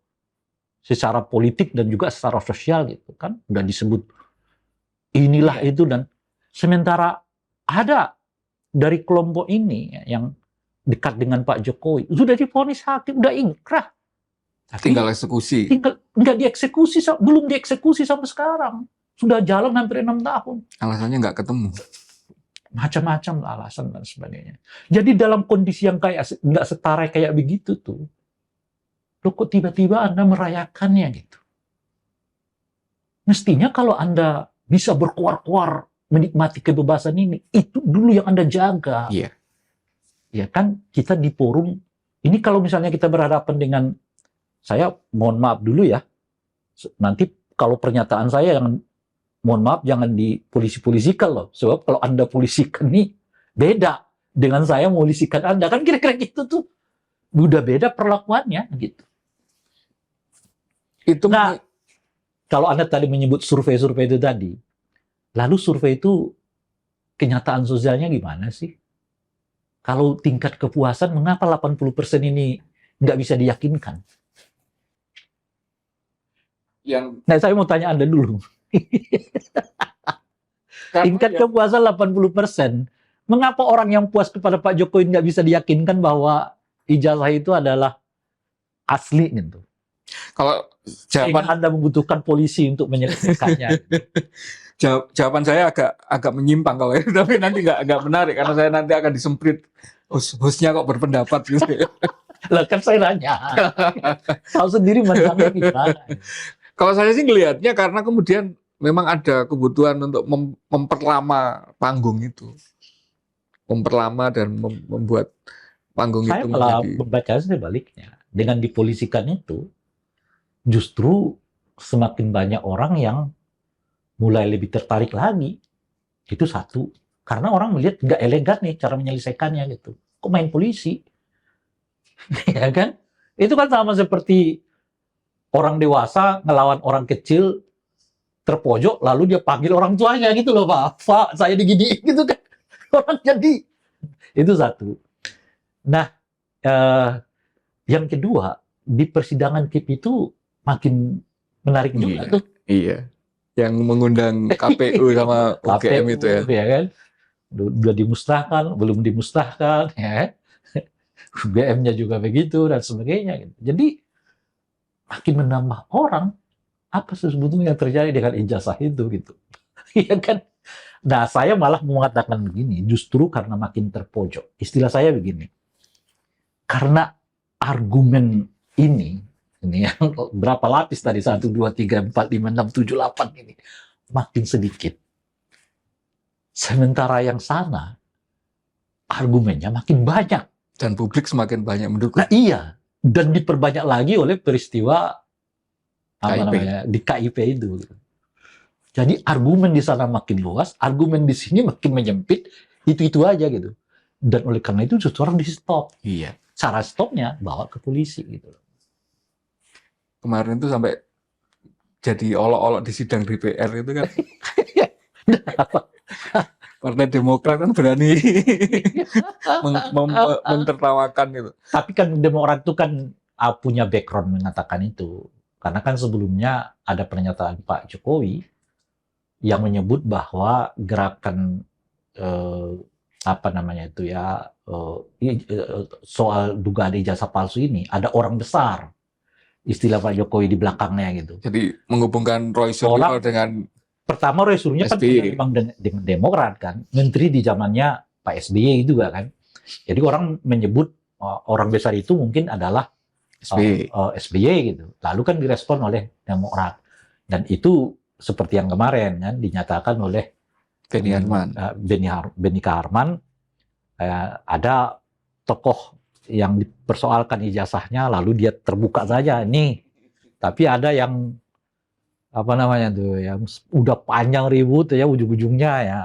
[SPEAKER 1] Secara politik dan juga secara sosial gitu kan. Udah disebut inilah itu, dan sementara ada dari kelompok ini yang dekat dengan Pak Jokowi sudah divonis hakim, udah inkrah.
[SPEAKER 2] Tinggal eksekusi.
[SPEAKER 1] Nggak dieksekusi, belum dieksekusi sampai sekarang. Sudah jalan hampir 6 tahun.
[SPEAKER 2] Alasannya nggak ketemu.
[SPEAKER 1] Macam-macam alasan dan sebagainya. Jadi dalam kondisi yang kayak nggak setara kayak begitu tuh, loh kok tiba-tiba Anda merayakannya gitu. Mestinya kalau Anda bisa berkuar-kuar menikmati kebebasan ini, itu dulu yang Anda jaga.
[SPEAKER 2] Iya.
[SPEAKER 1] Ya kan, kita di forum, ini kalau misalnya kita berhadapan dengan, saya mohon maaf dulu ya, nanti kalau pernyataan saya yang mohon maaf jangan dipolisi-polisikan loh, sebab kalau Anda polisikan nih beda dengan saya polisikan Anda, kan kira-kira gitu tuh, udah beda perlakuannya gitu. Nah, kalau Anda tadi menyebut survei-survei itu tadi, lalu survei itu kenyataan sosialnya gimana sih? Kalau tingkat kepuasan, mengapa 80% ini nggak bisa diyakinkan? Nah, saya mau tanya Anda dulu. Tingkat kepuasan 80%, mengapa orang yang puas kepada Pak Jokowi nggak bisa diyakinkan bahwa ijazah itu adalah asli gitu?
[SPEAKER 2] Kalau jawaban
[SPEAKER 1] Anda membutuhkan polisi untuk menyelesaikannya.
[SPEAKER 2] Jawaban saya agak menyimpang kalau itu, tapi nanti nggak menarik karena saya nanti akan disemprit. Hostnya kok berpendapat gitu.
[SPEAKER 1] Lah kan saya nanya. Tahu sendiri masalahnya gimana.
[SPEAKER 2] Kalau saya sih ngelihatnya karena kemudian memang ada kebutuhan untuk memperlama panggung itu. memperlama dan membuat panggung
[SPEAKER 1] Saya
[SPEAKER 2] itu
[SPEAKER 1] malah
[SPEAKER 2] menjadi
[SPEAKER 1] membaca sebaliknya. Dengan dipolisikan itu, justru semakin banyak orang yang mulai lebih tertarik lagi. Itu satu. Karena orang melihat nggak elegan nih cara menyelesaikannya gitu. Kok main polisi? Ya kan? Itu kan sama seperti orang dewasa ngelawan orang kecil terpojok lalu dia panggil orang tuanya gitu loh Pak. Pak, saya diginiin gitu kan. Orang jadi itu satu. Nah, eh, yang kedua di persidangan KIP itu makin menarik juga
[SPEAKER 2] iya,
[SPEAKER 1] tuh.
[SPEAKER 2] iya. Yang mengundang KPU sama UGM itu ya.
[SPEAKER 1] KPU ya kan. Udah dimusnahkan, belum dimusnahkan ya kan. BM-nya juga begitu dan sebagainya gitu. Jadi makin menambah orang apa sebetulnya yang terjadi dengan ijazah itu gitu. Iya kan? Nah, saya malah mengatakan begini, justru karena makin terpojok. Istilah saya begini. Karena argumen ini yang berapa lapis tadi 1 2 3 4 5 6 7 8 ini makin sedikit. Sementara yang sana argumennya makin banyak.
[SPEAKER 2] Dan publik semakin banyak mendukung.
[SPEAKER 1] Nah, iya, dan diperbanyak lagi oleh peristiwa apa
[SPEAKER 2] KIP.
[SPEAKER 1] namanya di KIP itu. Jadi argumen di sana makin luas, argumen di sini makin menyempit, itu aja gitu. Dan oleh karena itu justru orang di stop.
[SPEAKER 2] Iya.
[SPEAKER 1] Cara stopnya bawa ke polisi gitu.
[SPEAKER 2] Kemarin itu sampai jadi olok-olok di sidang DPR itu kan. Partai Demokrat kan berani mentertawakan itu.
[SPEAKER 1] Tapi kan Demokrat itu kan punya background mengatakan itu. Karena kan sebelumnya ada pernyataan Pak Jokowi yang menyebut bahwa gerakan apa namanya itu ya soal dugaan ijazah palsu ini ada orang besar, istilah Pak Jokowi di belakangnya gitu.
[SPEAKER 2] Jadi menghubungkan Roy Suryo dengan
[SPEAKER 1] pertama Roy Suryo kan memang dengan Demokrat kan, menteri di zamannya Pak SBY juga kan. Jadi orang menyebut orang besar itu mungkin adalah SBY gitu. Lalu kan direspon oleh Demokrat. Dan itu seperti yang kemarin kan dinyatakan oleh Benny Kaharman, ada tokoh yang dipersoalkan ijazahnya lalu dia terbuka saja nih. Tapi ada yang apa namanya tuh yang udah panjang ribut ya ujung-ujungnya ya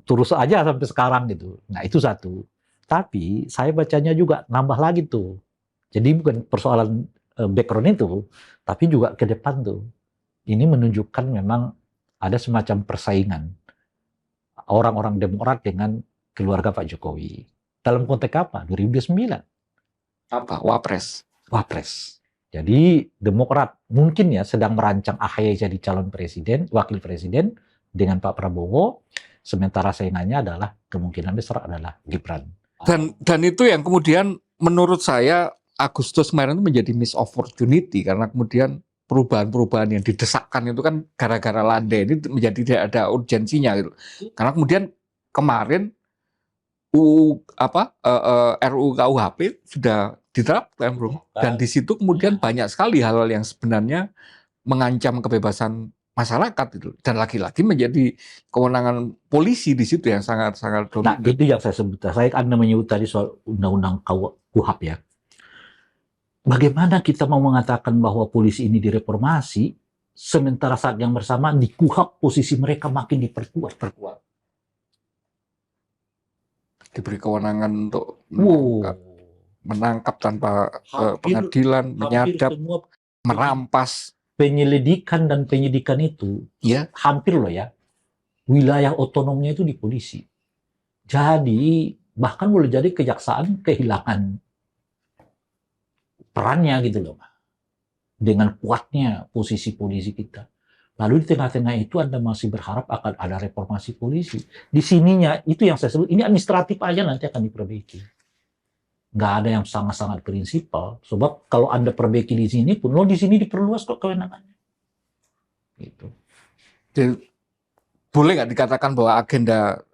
[SPEAKER 1] terus aja sampai sekarang gitu. Nah, itu satu. Tapi saya bacanya juga nambah lagi tuh. Jadi bukan persoalan background itu, tapi juga ke depan tuh. Ini menunjukkan memang ada semacam persaingan orang-orang Demokrat dengan keluarga Pak Jokowi. Dalam konteks apa? 2009.
[SPEAKER 2] Apa? Wapres.
[SPEAKER 1] Jadi Demokrat mungkin ya sedang merancang AHY jadi calon presiden, wakil presiden dengan Pak Prabowo. Sementara saingannya adalah kemungkinan besar adalah Gibran.
[SPEAKER 2] Dan itu yang kemudian menurut saya Agustus kemarin itu menjadi miss opportunity karena kemudian perubahan-perubahan yang didesakkan itu kan gara-gara landai ini menjadi tidak ada urgensinya gitu. Karena kemudian kemarin RUU KUHP sudah diterapkan, bro. Dan di situ kemudian banyak sekali hal-hal yang sebenarnya mengancam kebebasan masyarakat itu. Dan lagi-lagi menjadi kewenangan polisi di situ yang sangat-sangat dominan.
[SPEAKER 1] Nah, itu yang saya sebut. Saya Anda menyebut tadi soal undang-undang KUHP ya. Bagaimana kita mau mengatakan bahwa polisi ini direformasi, sementara saat yang bersamaan di KUHP posisi mereka makin diperkuat.
[SPEAKER 2] Diberi kewenangan untuk menangkap tanpa pengadilan, menyadap, merampas.
[SPEAKER 1] Penyelidikan dan penyidikan itu hampir loh ya, wilayah otonomnya itu di polisi. Jadi bahkan boleh jadi kejaksaan kehilangan perannya gitu loh, dengan kuatnya posisi polisi kita. Lalu di tengah-tengah itu Anda masih berharap akan ada reformasi polisi. Di sininya itu yang saya sebut, ini administratif aja nanti akan diperbaiki. Nggak ada yang sangat-sangat prinsipal. Sebab kalau Anda perbaiki di sini pun, di sini diperluas kok kewenangannya. Gitu.
[SPEAKER 2] Jadi, boleh nggak dikatakan bahwa agenda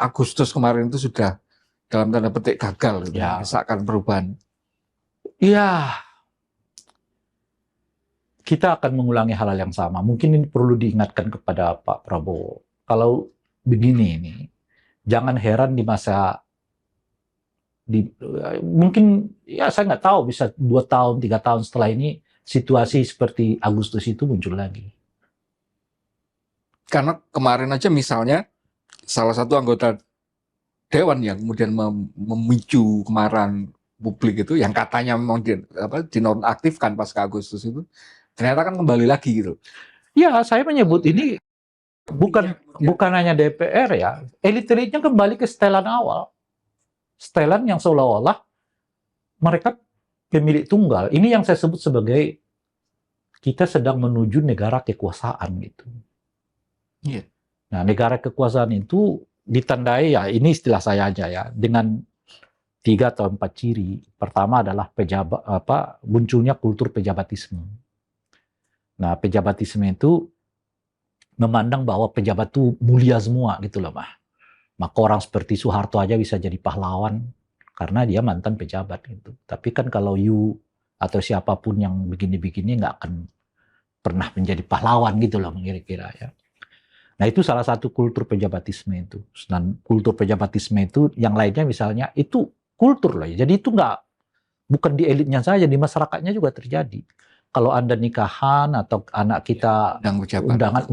[SPEAKER 2] Agustus kemarin itu sudah dalam tanda petik gagal, gitu, misalkan perubahan?
[SPEAKER 1] Iya. Kita akan mengulangi hal-hal yang sama. Mungkin ini perlu diingatkan kepada Pak Prabowo. Kalau begini ini, jangan heran di masa mungkin ya saya nggak tahu bisa 2 tahun 3 tahun setelah ini situasi seperti Agustus itu muncul lagi.
[SPEAKER 2] Karena kemarin aja misalnya salah satu anggota dewan yang kemudian memicu kemarahan publik itu yang katanya memang dinonaktifkan pasca Agustus itu ternyata kan kembali lagi gitu.
[SPEAKER 1] Ya, saya menyebut ini bukan hanya DPR ya, elit-elitnya kembali ke setelan awal. Setelan yang seolah-olah mereka pemilik tunggal. Ini yang saya sebut sebagai kita sedang menuju negara kekuasaan gitu.
[SPEAKER 2] Iya.
[SPEAKER 1] Nah, negara kekuasaan itu ditandai ya, ini istilah saya aja ya, dengan 3 atau 4 ciri. Pertama adalah munculnya kultur pejabatisme. Nah, pejabatisme itu memandang bahwa pejabat itu mulia semua gitu loh, maka orang seperti Soeharto aja bisa jadi pahlawan karena dia mantan pejabat gitu. Tapi kan kalau you atau siapapun yang begini-begini nggak akan pernah menjadi pahlawan gitu loh kira-kira ya. Nah itu salah satu kultur pejabatisme itu. Dan kultur pejabatisme itu yang lainnya misalnya itu kultur loh ya. Jadi itu bukan di elitnya saja, di masyarakatnya juga terjadi. Kalau Anda nikahan atau anak kita undangan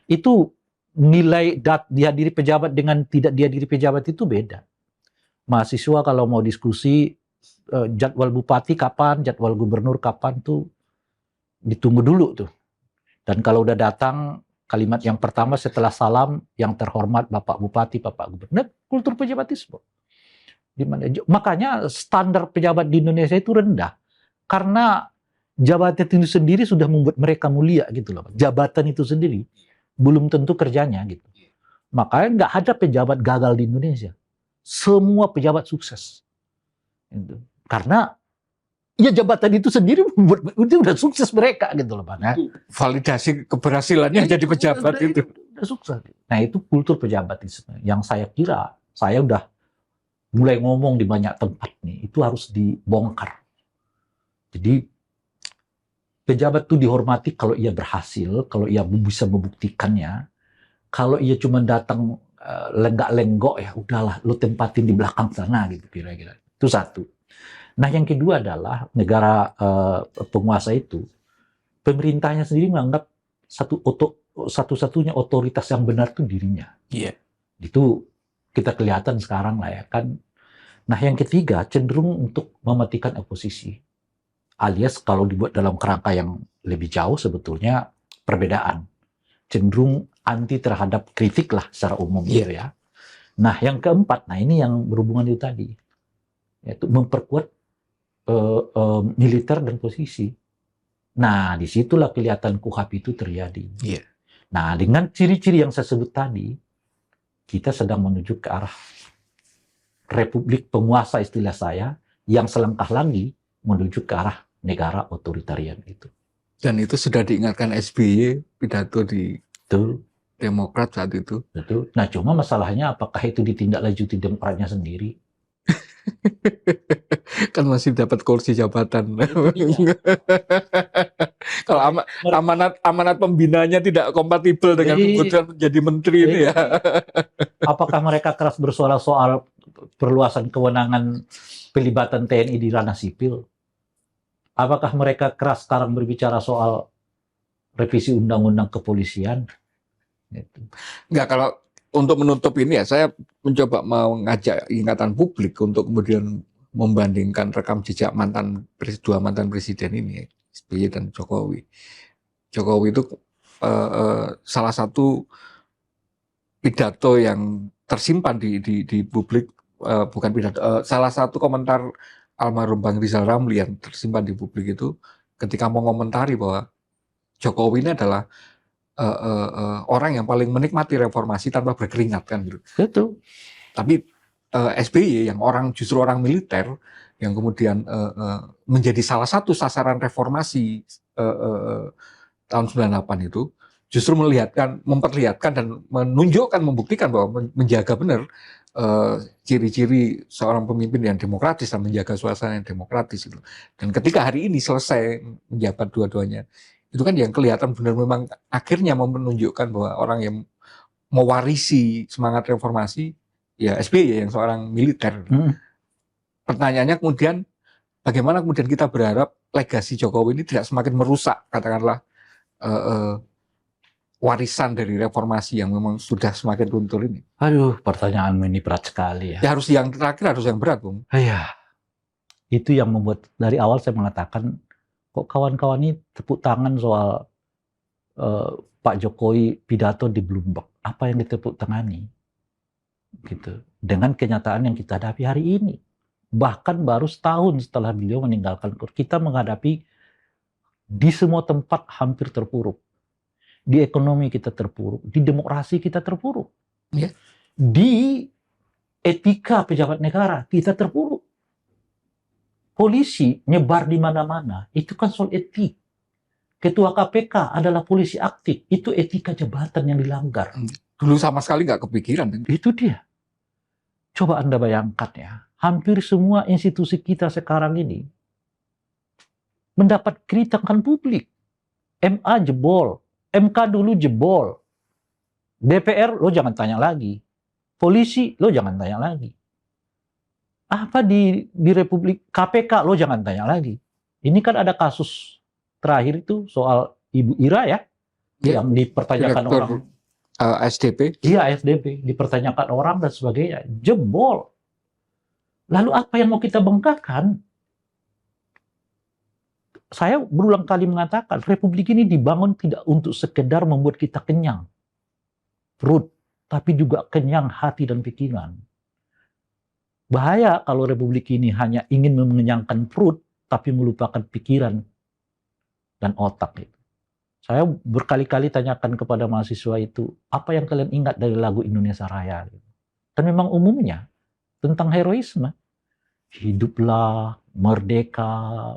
[SPEAKER 1] itu nilai dihadiri pejabat dengan tidak dihadiri pejabat itu beda. Mahasiswa kalau mau diskusi jadwal bupati kapan, jadwal gubernur kapan tuh ditunggu dulu tuh. Dan kalau udah datang kalimat yang pertama setelah salam yang terhormat Bapak Bupati, Bapak Gubernur, kultur pejabatisme. Makanya standar pejabat di Indonesia itu rendah karena jabatan itu sendiri sudah membuat mereka mulia gitu loh. Jabatan itu sendiri belum tentu kerjanya gitu. Makanya nggak ada pejabat gagal di Indonesia. Semua pejabat sukses. Gitu. Karena ya jabatan itu sendiri itu udah sukses mereka gitu loh, Pak.
[SPEAKER 2] Validasi keberhasilannya jadi pejabat itu.
[SPEAKER 1] Udah sukses. Nah itu kultur pejabatisme yang saya kira saya udah mulai ngomong di banyak tempat nih, itu harus dibongkar. Jadi pejabat itu dihormati kalau ia berhasil, kalau ia bisa membuktikannya. Kalau ia cuma datang lenggak-lenggok ya udahlah, lu tempatin di belakang sana gitu kira-kira. Itu satu. Nah yang kedua adalah negara penguasa itu, pemerintahnya sendiri menganggap satu-satunya otoritas yang benar itu dirinya.
[SPEAKER 2] Iya.
[SPEAKER 1] Itu kita kelihatan sekarang lah ya kan. Nah yang ketiga cenderung untuk mematikan oposisi. Alias kalau dibuat dalam kerangka yang lebih jauh sebetulnya perbedaan. Cenderung anti terhadap kritik lah secara umum gitu ya. Nah yang keempat, nah ini yang berhubungan itu tadi. Yaitu memperkuat militer dan posisi. Nah disitulah kelihatan KUHP itu terjadi.
[SPEAKER 2] Yeah.
[SPEAKER 1] Nah dengan ciri-ciri yang saya sebut tadi, kita sedang menuju ke arah republik penguasa istilah saya, yang selangkah lagi menuju ke arah negara otoritarian itu.
[SPEAKER 2] Dan itu sudah diingatkan SBY pidato di Demokrat saat itu.
[SPEAKER 1] Betul. Nah cuma masalahnya apakah itu ditindaklanjuti Demokratnya sendiri?
[SPEAKER 2] Kan masih dapat kursi jabatan. Kalau amanat pembinanya tidak kompatibel dengan kebutuhan menjadi menteri ini ya.
[SPEAKER 1] Apakah mereka keras bersuara soal perluasan kewenangan pelibatan TNI di ranah sipil? Apakah mereka keras sekarang berbicara soal revisi undang-undang kepolisian?
[SPEAKER 2] Enggak, kalau untuk menutup ini ya, saya mencoba mengajak ingatan publik untuk kemudian membandingkan rekam jejak dua mantan presiden ini, SBY dan Jokowi. Jokowi itu salah satu pidato yang tersimpan di publik, bukan pidato, salah satu komentar almarhum Bang Rizal Ramli yang tersimpan di publik itu ketika mau komentari bahwa Jokowi ini adalah orang yang paling menikmati reformasi tanpa berkeringat kan gitu.
[SPEAKER 1] Betul.
[SPEAKER 2] Tapi SBY yang justru orang militer yang kemudian menjadi salah satu sasaran reformasi tahun 98 itu justru memperlihatkan dan menunjukkan, membuktikan bahwa menjaga benar ciri-ciri seorang pemimpin yang demokratis dan menjaga suasana yang demokratis itu. Dan ketika hari ini selesai menjabat dua-duanya, itu kan yang kelihatan benar memang akhirnya menunjukkan bahwa orang yang mewarisi semangat reformasi ya SBY yang seorang militer. Pertanyaannya kemudian bagaimana kemudian kita berharap legasi Jokowi ini tidak semakin merusak katakanlah warisan dari reformasi yang memang sudah semakin runtuh ini.
[SPEAKER 1] Aduh, pertanyaanmu ini berat sekali ya.
[SPEAKER 2] Ya harus yang terakhir harus yang berat, Bung.
[SPEAKER 1] Iya, itu yang membuat dari awal saya mengatakan kok kawan-kawan ini tepuk tangan soal Pak Jokowi pidato di Bloomberg. Apa yang ditepuk tangani? Gitu. Dengan kenyataan yang kita hadapi hari ini. Bahkan baru setahun setelah beliau meninggalkan, kita menghadapi di semua tempat hampir terpuruk. Di ekonomi kita terpuruk, di demokrasi kita terpuruk.
[SPEAKER 2] Ya.
[SPEAKER 1] Di etika pejabat negara kita terpuruk. Polisi nyebar di mana-mana, itu kan soal etik. Ketua KPK adalah polisi aktif, itu etika jabatan yang dilanggar.
[SPEAKER 2] Dulu sama sekali nggak kepikiran.
[SPEAKER 1] Itu dia. Coba Anda bayangkan ya, hampir semua institusi kita sekarang ini mendapat kritikan publik. MA jebol, MK dulu jebol, DPR lo jangan tanya lagi, polisi lo jangan tanya lagi. Apa di Republik KPK lo jangan tanya lagi. Ini kan ada kasus terakhir itu soal Ibu Ira ya, yang dipertanyakan
[SPEAKER 2] Direktur,
[SPEAKER 1] orang.
[SPEAKER 2] SDP.
[SPEAKER 1] Iya, SDP dipertanyakan orang dan sebagainya, jebol. Lalu apa yang mau kita banggakan? Saya berulang kali mengatakan Republik ini dibangun tidak untuk sekedar membuat kita kenyang perut, tapi juga kenyang hati dan pikiran. Bahaya kalau Republik ini hanya ingin mengenyangkan perut tapi melupakan pikiran dan otak itu. Saya berkali-kali tanyakan kepada mahasiswa itu, apa yang kalian ingat dari lagu Indonesia Raya? Dan memang umumnya tentang heroisme. Hiduplah, merdeka.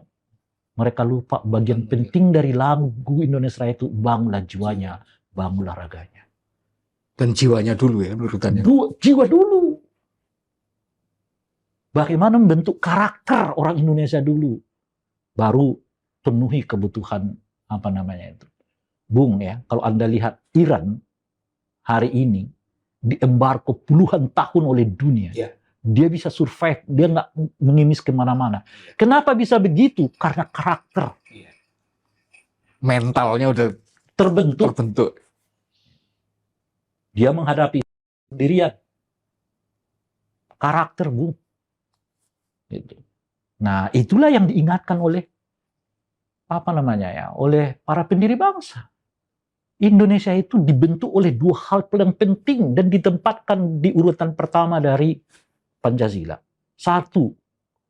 [SPEAKER 1] Mereka lupa bagian penting dari lagu Indonesia Raya itu, bangunlah jiwanya, bangunlah raganya.
[SPEAKER 2] Dan jiwanya dulu ya urutannya.
[SPEAKER 1] Jiwa dulu. Bagaimana membentuk karakter orang Indonesia dulu. Baru penuhi kebutuhan apa namanya itu. Bung ya, kalau Anda lihat Iran hari ini diembargo puluhan tahun oleh dunia.
[SPEAKER 2] Ya.
[SPEAKER 1] Dia bisa survive, dia nggak mengimis kemana-mana. Kenapa bisa begitu? Karena karakter.
[SPEAKER 2] Mentalnya udah terbentuk.
[SPEAKER 1] Dia menghadapi sendirian. Karakter, Bung. Gitu. Nah, itulah yang diingatkan oleh apa namanya ya, oleh para pendiri bangsa. Indonesia itu dibentuk oleh dua hal paling penting dan ditempatkan di urutan pertama dari Pancasila. Satu,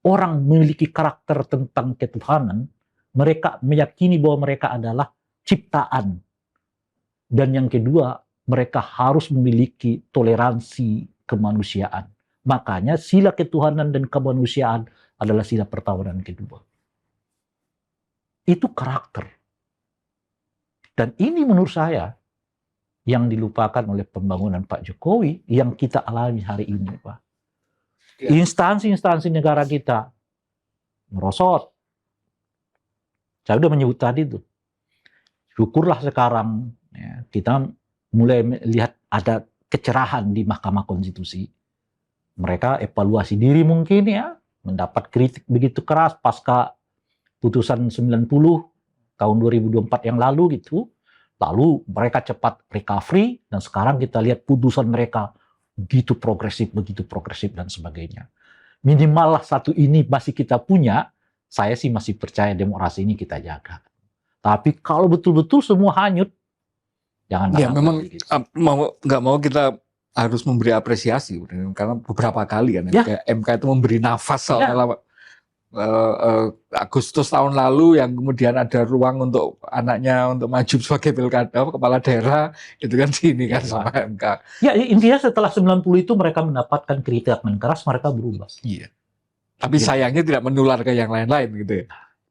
[SPEAKER 1] orang memiliki karakter tentang ketuhanan, mereka meyakini bahwa mereka adalah ciptaan. Dan yang kedua, mereka harus memiliki toleransi kemanusiaan. Makanya sila ketuhanan dan kemanusiaan adalah sila pertama dan kedua. Itu karakter. Dan ini menurut saya yang dilupakan oleh pembangunan Pak Jokowi yang kita alami hari ini, Pak. Instansi-instansi negara kita merosot. Saya sudah menyebut tadi itu. Syukurlah sekarang ya, kita mulai melihat ada kecerahan di Mahkamah Konstitusi. Mereka evaluasi diri mungkin ya, mendapat kritik begitu keras pasca putusan 90 tahun 2024 yang lalu gitu. Lalu mereka cepat recovery dan sekarang kita lihat putusan mereka begitu progresif dan sebagainya. Minimal lah satu ini masih kita punya, saya sih masih percaya demokrasi ini kita jaga. Tapi kalau betul-betul semua hanyut, jangan.
[SPEAKER 2] Ya memang gitu. nggak mau kita harus memberi apresiasi karena beberapa kali kan ya. MK itu memberi nafas soal Agustus tahun lalu yang kemudian ada ruang untuk anaknya untuk maju sebagai pilkada kepala daerah itu kan sini kan sama MK.
[SPEAKER 1] Ya intinya setelah 90 itu mereka mendapatkan kritikan keras, mereka berubah.
[SPEAKER 2] Iya. Tapi sayangnya tidak menular ke yang lain-lain gitu ya.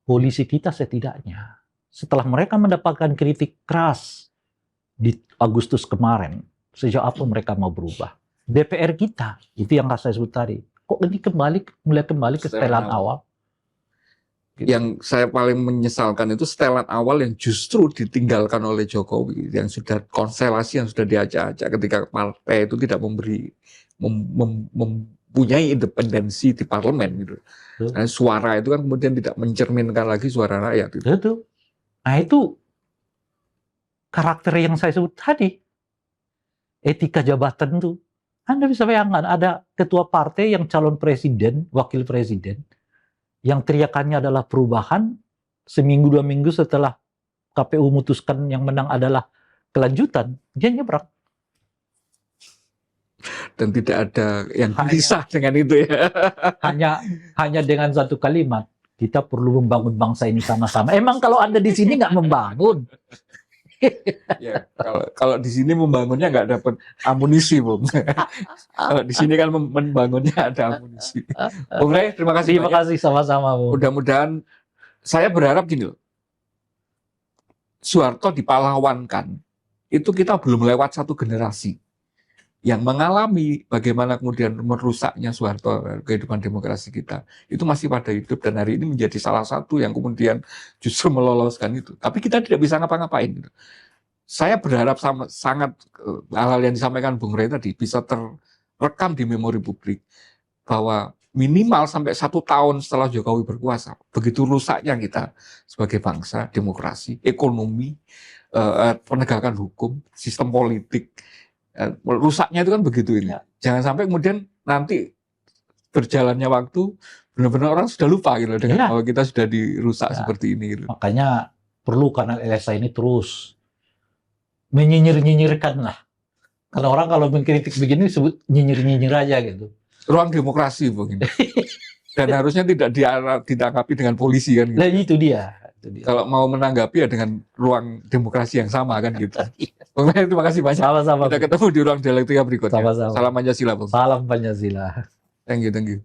[SPEAKER 1] Polisi kita setidaknya setelah mereka mendapatkan kritik keras di Agustus kemarin, sejak apa mereka mau berubah? DPR kita itu yang saya sebut tadi. Kok ini mulai kembali ke setelan awal?
[SPEAKER 2] Yang saya paling menyesalkan itu setelan awal yang justru ditinggalkan oleh Jokowi, yang sudah konstelasi yang sudah diajak-ajak ketika partai itu tidak mempunyai independensi di parlemen gitu. Nah, suara itu kan kemudian tidak mencerminkan lagi suara rakyat gitu.
[SPEAKER 1] Betul. Nah itu karakter yang saya sebut tadi, etika jabatan tuh. Anda bisa bayangkan ada ketua partai yang calon presiden, wakil presiden, yang teriakannya adalah perubahan, seminggu 2 minggu setelah KPU memutuskan yang menang adalah kelanjutan, dia nyebrang.
[SPEAKER 2] Dan tidak ada yang gelisah dengan itu ya.
[SPEAKER 1] Hanya dengan satu kalimat, kita perlu membangun bangsa ini sama-sama. Emang kalau Anda di sini nggak membangun?
[SPEAKER 2] Ya, kalau di sini membangunnya nggak dapat amunisi, Bung. Kalau di sini kan membangunnya ada amunisi. Bung Rey, terima kasih.
[SPEAKER 1] Terima kasih sama-sama, Bung.
[SPEAKER 2] Mudah-mudahan, saya berharap gini loh. Soeharto dipalawankan, itu kita belum lewat satu generasi yang mengalami bagaimana kemudian merusaknya Soeharto kehidupan demokrasi kita. Itu masih pada hidup dan hari ini menjadi salah satu yang kemudian justru meloloskan itu. Tapi kita tidak bisa ngapa-ngapain. Saya berharap sangat hal-hal yang disampaikan Bung Rey tadi bisa terekam di memori publik bahwa minimal sampai 1 tahun setelah Jokowi berkuasa, begitu rusaknya kita sebagai bangsa, demokrasi, ekonomi, penegakan hukum, sistem politik, rusaknya itu kan begitu ini. Ya. Jangan sampai kemudian nanti berjalannya waktu benar-benar orang sudah lupa gitu dengan bahwa kita sudah dirusak seperti ini. Gitu.
[SPEAKER 1] Makanya perlu kanal LSI ini terus menyinyir-nyinyirkan lah. Karena orang kalau mengkritik begini disebut nyinyir-nyinyir aja gitu.
[SPEAKER 2] Ruang demokrasi begini. Dan harusnya tidak ditanggapi dengan polisi kan gitu.
[SPEAKER 1] Nah, itu dia.
[SPEAKER 2] Kalau mau menanggapi ya dengan ruang demokrasi yang sama kan gitu. Bung Rey, terima kasih banyak.
[SPEAKER 1] Sama-sama.
[SPEAKER 2] Kita ketemu di ruang dialektika berikutnya.
[SPEAKER 1] Sama-sama.
[SPEAKER 2] Salam Pancasila, Bung.
[SPEAKER 1] Salam Pancasila.
[SPEAKER 2] Thank you.